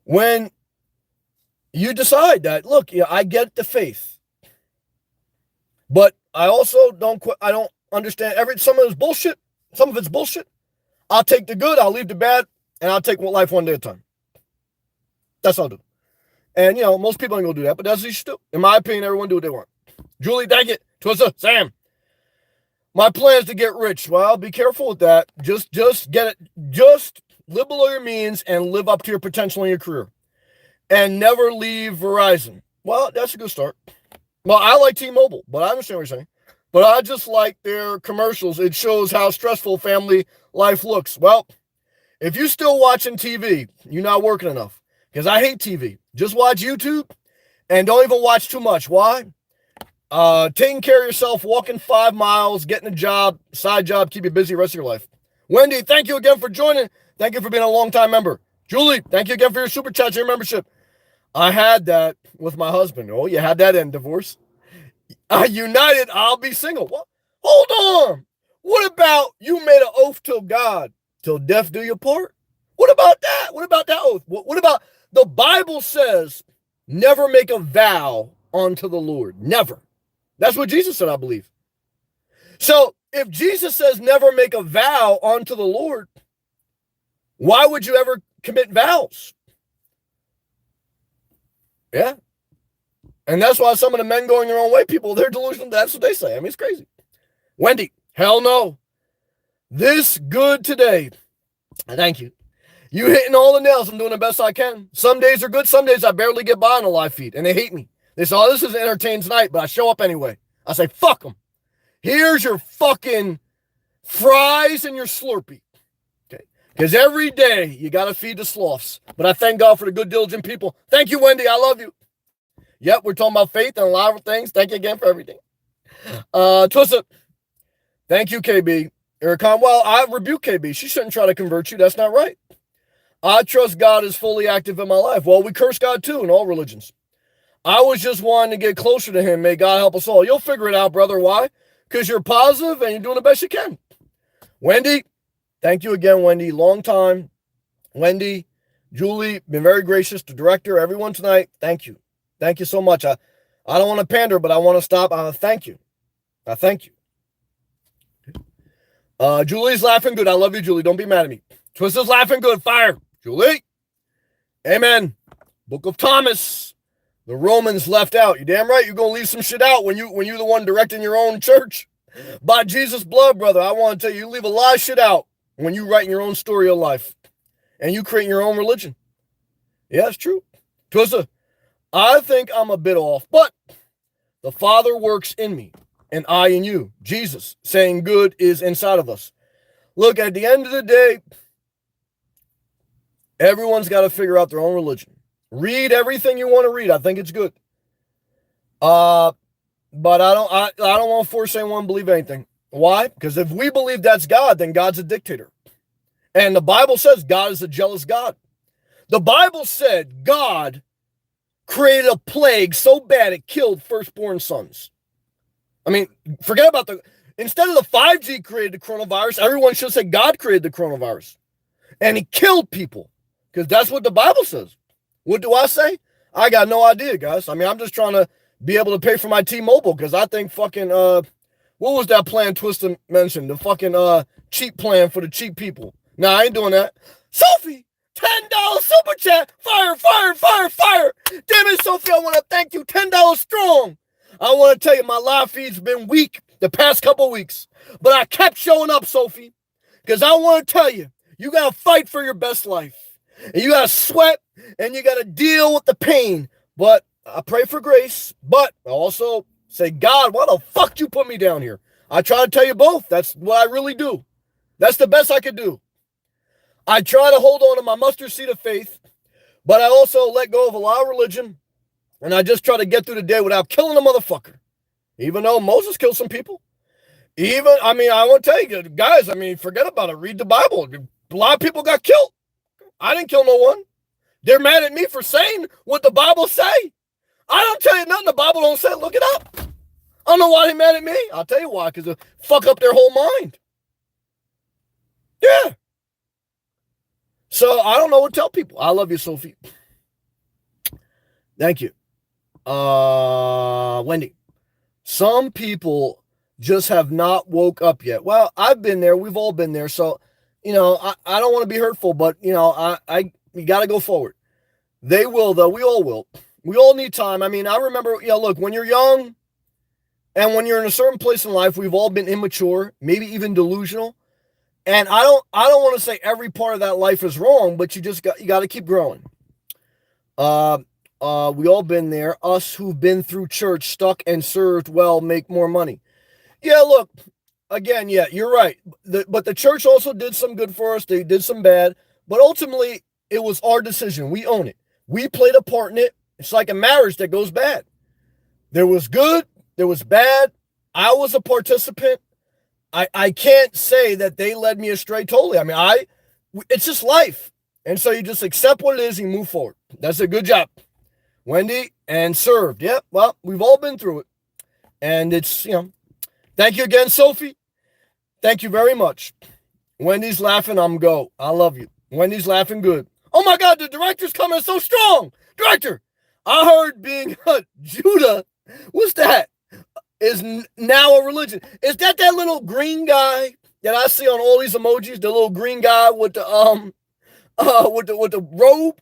When you decide that, look, yeah, I get the faith, but I also don't understand some of it's bullshit. Some of it's bullshit. I'll take the good, I'll leave the bad, and I'll take life one day at a time. That's all I'll do. And, most people ain't going to do that, but that's what you should do. In my opinion, everyone do what they want. Julie, thank you. Twister, Sam. My plan is to get rich. Well, be careful with that. Just get it. Just live below your means and live up to your potential in your career. And never leave Verizon. Well, that's a good start. Well, I like T-Mobile, but I understand what you're saying. But I just like their commercials. It shows how stressful family life looks. Well, if you're still watching TV, you're not working enough. Because I hate TV. Just watch YouTube and don't even watch too much. Why? Taking care of yourself, walking 5 miles, getting a job, side job, keep you busy the rest of your life. Wendy, thank you again for joining. Thank you for being a long-time member. Julie, thank you again for your super chat, your membership. I had that with my husband. Oh, you had that in divorce. United, I'll be single. What? Hold on. What about you made an oath to God till death do you part? What about that? What about that oath? What about the Bible says never make a vow unto the Lord. Never. That's what Jesus said, I believe. So if Jesus says never make a vow unto the Lord, why would you ever commit vows? Yeah. And that's why some of the men going their own way, people, they're delusional. That's what they say. I mean, it's crazy. Wendy, hell no. This good today. Thank you. You hitting all the nails. I'm doing the best I can. Some days are good. Some days I barely get by on a live feed, and they hate me. They say, oh, this is entertained tonight, but I show up anyway. I say, fuck them. Here's your fucking fries and your Slurpee. Okay? Because every day you got to feed the sloths. But I thank God for the good, diligent people. Thank you, Wendy. I love you. Yep, we're talking about faith and a lot of things. Thank you again for everything. Twister, Thank you, KB. Well, I rebuke KB. She shouldn't try to convert you. That's not right. I trust God is fully active in my life. Well, we curse God too in all religions. I was just wanting to get closer to him. May God help us all. You'll figure it out, brother. Why? Because you're positive and you're doing the best you can. Wendy, thank you again, Wendy. Long time. Wendy, Julie, been very gracious. The director, everyone tonight, thank you. Thank you so much. I don't want to pander, but I want to stop. Thank you. I thank you. Julie's laughing good. I love you, Julie. Don't be mad at me. Twister's laughing good. Fire. Julie. Amen. Book of Thomas. The Romans left out. You damn right. You're going to leave some shit out when you're the one directing your own church. By Jesus' blood, brother, I want to tell you, you leave a lot of shit out when you write your own story of life and you create your own religion. Yeah, it's true. Twister, I think I'm a bit off, but the Father works in me and I in you. Jesus saying good is inside of us. Look, at the end of the day, everyone's got to figure out their own religion. Read everything you want to read. I think it's good. But I don't want to force anyone to believe anything. Why? Because if we believe that's God, then God's a dictator. And the Bible says God is a jealous God. The Bible said God created a plague so bad it killed firstborn sons. I mean, forget about instead of the 5G created the coronavirus, everyone should say God created the coronavirus. And he killed people. Because that's what the Bible says. What do I say? I got no idea, guys. I mean, I'm just trying to be able to pay for my T-Mobile because I think fucking, what was that plan Twister mentioned? The fucking cheap plan for the cheap people. Nah, I ain't doing that. Sophie, $10 super chat. Fire, fire, fire, fire. Damn it, Sophie, I want to thank you. $10 strong. I want to tell you, my live feed's been weak the past couple weeks. But I kept showing up, Sophie, because I want to tell you, you got to fight for your best life. And you got to sweat and you got to deal with the pain. But I pray for grace. But I also say, God, why the fuck you put me down here? I try to tell you both. That's what I really do. That's the best I could do. I try to hold on to my mustard seed of faith. But I also let go of a lot of religion. And I just try to get through the day without killing a motherfucker. Even though Moses killed some people. I want to tell you, guys, forget about it. Read the Bible. A lot of people got killed. I didn't kill no one. They're mad at me for saying what the Bible say. I don't tell you nothing the Bible don't say. Look it up. I don't know why they're mad at me. I'll tell you why, because it fuck up their whole mind. Yeah. So I don't know what to tell people. I love you, Sophie. Thank you. Wendy. Some people just have not woke up yet. Well, I've been there. We've all been there. So, I don't want to be hurtful, but, you got to go forward. They will, though. We all will. We all need time. I remember, look, when you're young and when you're in a certain place in life, we've all been immature, maybe even delusional. And I don't want to say every part of that life is wrong, but you got to keep growing. We all been there. Us who've been through church, stuck and served well, make more money. Yeah, look, again, yeah, you're right. But the church also did some good for us. They did some bad. But ultimately, it was our decision. We own it. We played a part in it. It's like a marriage that goes bad. There was good. There was bad. I was a participant. I can't say that they led me astray totally. It's just life. And so you just accept what it is and move forward. That's a good job. Wendy, and served. Yep, well, we've all been through it. And it's, thank you again, Sophie. Thank you very much. Wendy's laughing, I'm go. I love you. Wendy's laughing good. Oh my God, the director's coming so strong. Director, I heard being Judah, what's that? Is now a religion. Is that little green guy that I see on all these emojis? The little green guy with the with the robe?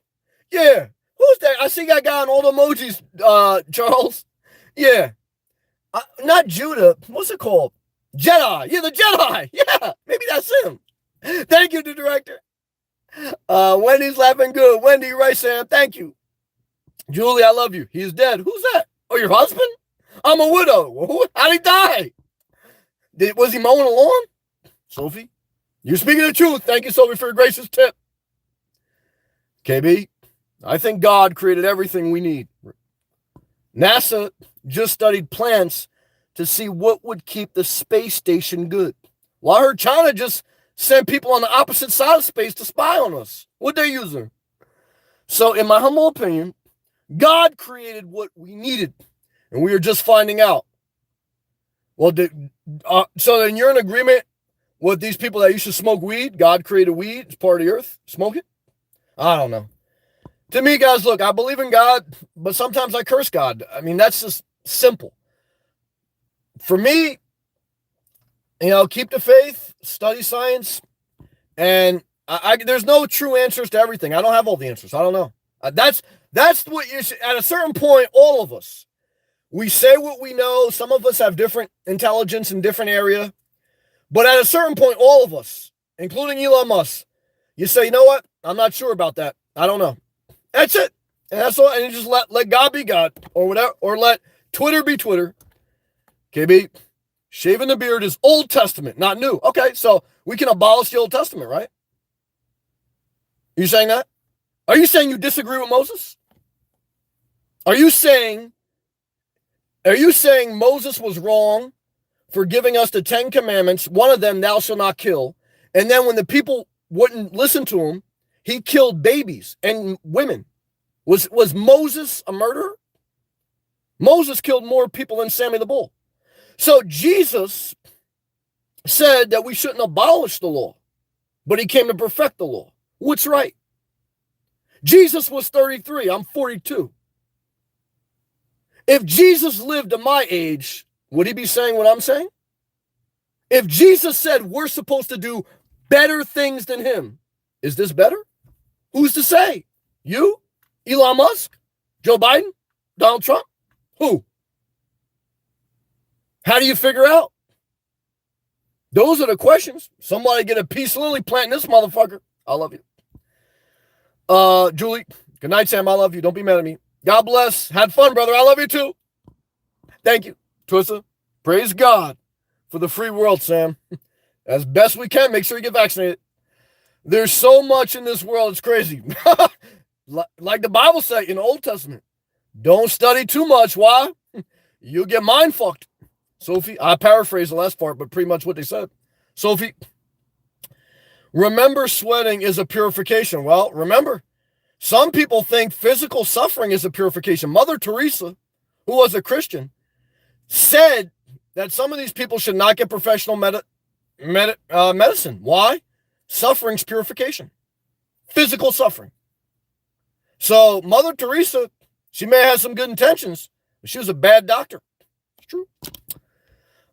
Yeah. Who's that? I see that guy on all the emojis, Charles. Yeah. Not Judah. What's it called? Jedi. Yeah, the Jedi. Yeah, maybe that's him. Thank you, the director. Wendy's laughing good. Wendy, you're right, Sam. Thank you. Julie, I love you. He's dead. Who's that? Oh, your husband? I'm a widow. How'd he die? Was he mowing a lawn? Sophie, you're speaking the truth. Thank you, Sophie, for your gracious tip. KB, I think God created everything we need. NASA just studied plants to see what would keep the space station good. Well, I heard China just sent people on the opposite side of space to spy on us. What they using? So, in my humble opinion, God created what we needed, and we are just finding out. Well, so then you're in agreement with these people that you should smoke weed? God created weed. It's part of the earth. Smoke it? I don't know. To me, guys, look, I believe in God, but sometimes I curse God. I mean, that's just simple. For me, keep the faith, study science, and there's no true answers to everything. I don't have all the answers. I don't know. That's what you should, at a certain point, all of us, we say what we know. Some of us have different intelligence in different area. But at a certain point, all of us, including Elon Musk, you say, you know what? I'm not sure about that. I don't know. That's it. And that's all. And you just let God be God or whatever, or let Twitter be Twitter. KB, shaving the beard is Old Testament, not new. Okay, so we can abolish the Old Testament, right? Are you saying that? Are you saying you disagree with Moses? Are you saying Moses was wrong for giving us the 10 commandments, one of them, thou shalt not kill, and then when the people wouldn't listen to him, he killed babies and women? Was Moses a murderer? Moses killed more people than Sammy the Bull. So Jesus said that we shouldn't abolish the law, but he came to perfect the law. What's right? Jesus was 33. I'm 42. If Jesus lived to my age, would he be saying what I'm saying? If Jesus said we're supposed to do better things than him, is this better? Who's to say? You? Elon Musk? Joe Biden? Donald Trump? Who? How do you figure out? Those are the questions. Somebody get a peace lily planting this motherfucker. I love you. Julie, good night, Sam. I love you. Don't be mad at me. God bless. Had fun, brother. I love you too. Thank you. Twissa, praise God for the free world, Sam. As best we can, make sure you get vaccinated. There's so much in this world, it's crazy. Like the Bible said in the Old Testament, don't study too much. Why? You'll get mind fucked. Sophie, I paraphrase the last part, but pretty much what they said. Sophie, remember sweating is a purification. Well, remember, some people think physical suffering is a purification. Mother Teresa, who was a Christian, said that some of these people should not get professional medicine. Why? Suffering's purification. Physical suffering. So Mother Teresa, she may have some good intentions, but she was a bad doctor. It's true.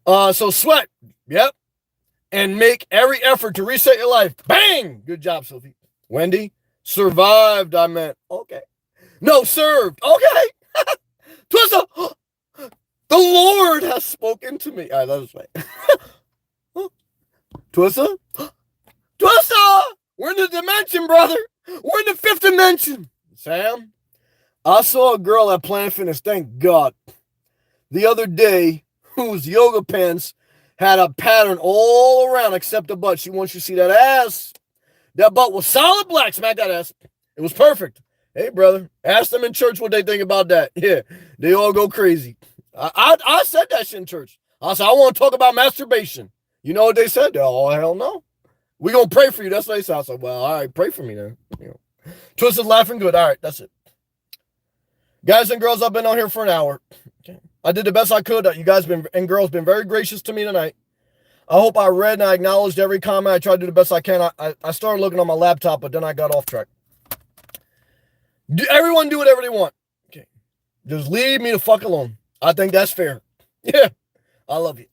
So sweat. Yep. And make every effort to reset your life. Bang! Good job, Sophie. Wendy, survived, I meant. Okay. No, served. Okay. Twista, the Lord has spoken to me. All right, that was right. Twista? Twista! We're in the dimension, brother. We're in the fifth dimension. Sam, I saw a girl at Planet Fitness, thank God, the other day, whose yoga pants had a pattern all around except the butt. She wants you to see that ass. That butt was solid black. Smack that ass. It was perfect. Hey, brother, ask them in church what they think about that. Yeah, they all go crazy. I said that shit in church. I said, I want to talk about masturbation. You know what they said? Oh, hell no. We're going to pray for you. That's what they said. I said, well, all right, pray for me then. Twisted laughing good. All right, that's it. Guys and girls, I've been on here for an hour. Okay. I did the best I could. You guys and girls been very gracious to me tonight. I hope I read and I acknowledged every comment. I tried to do the best I can. I started looking on my laptop, but then I got off track. Everyone do whatever they want. Okay. Just leave me the fuck alone. I think that's fair. Yeah. I love you.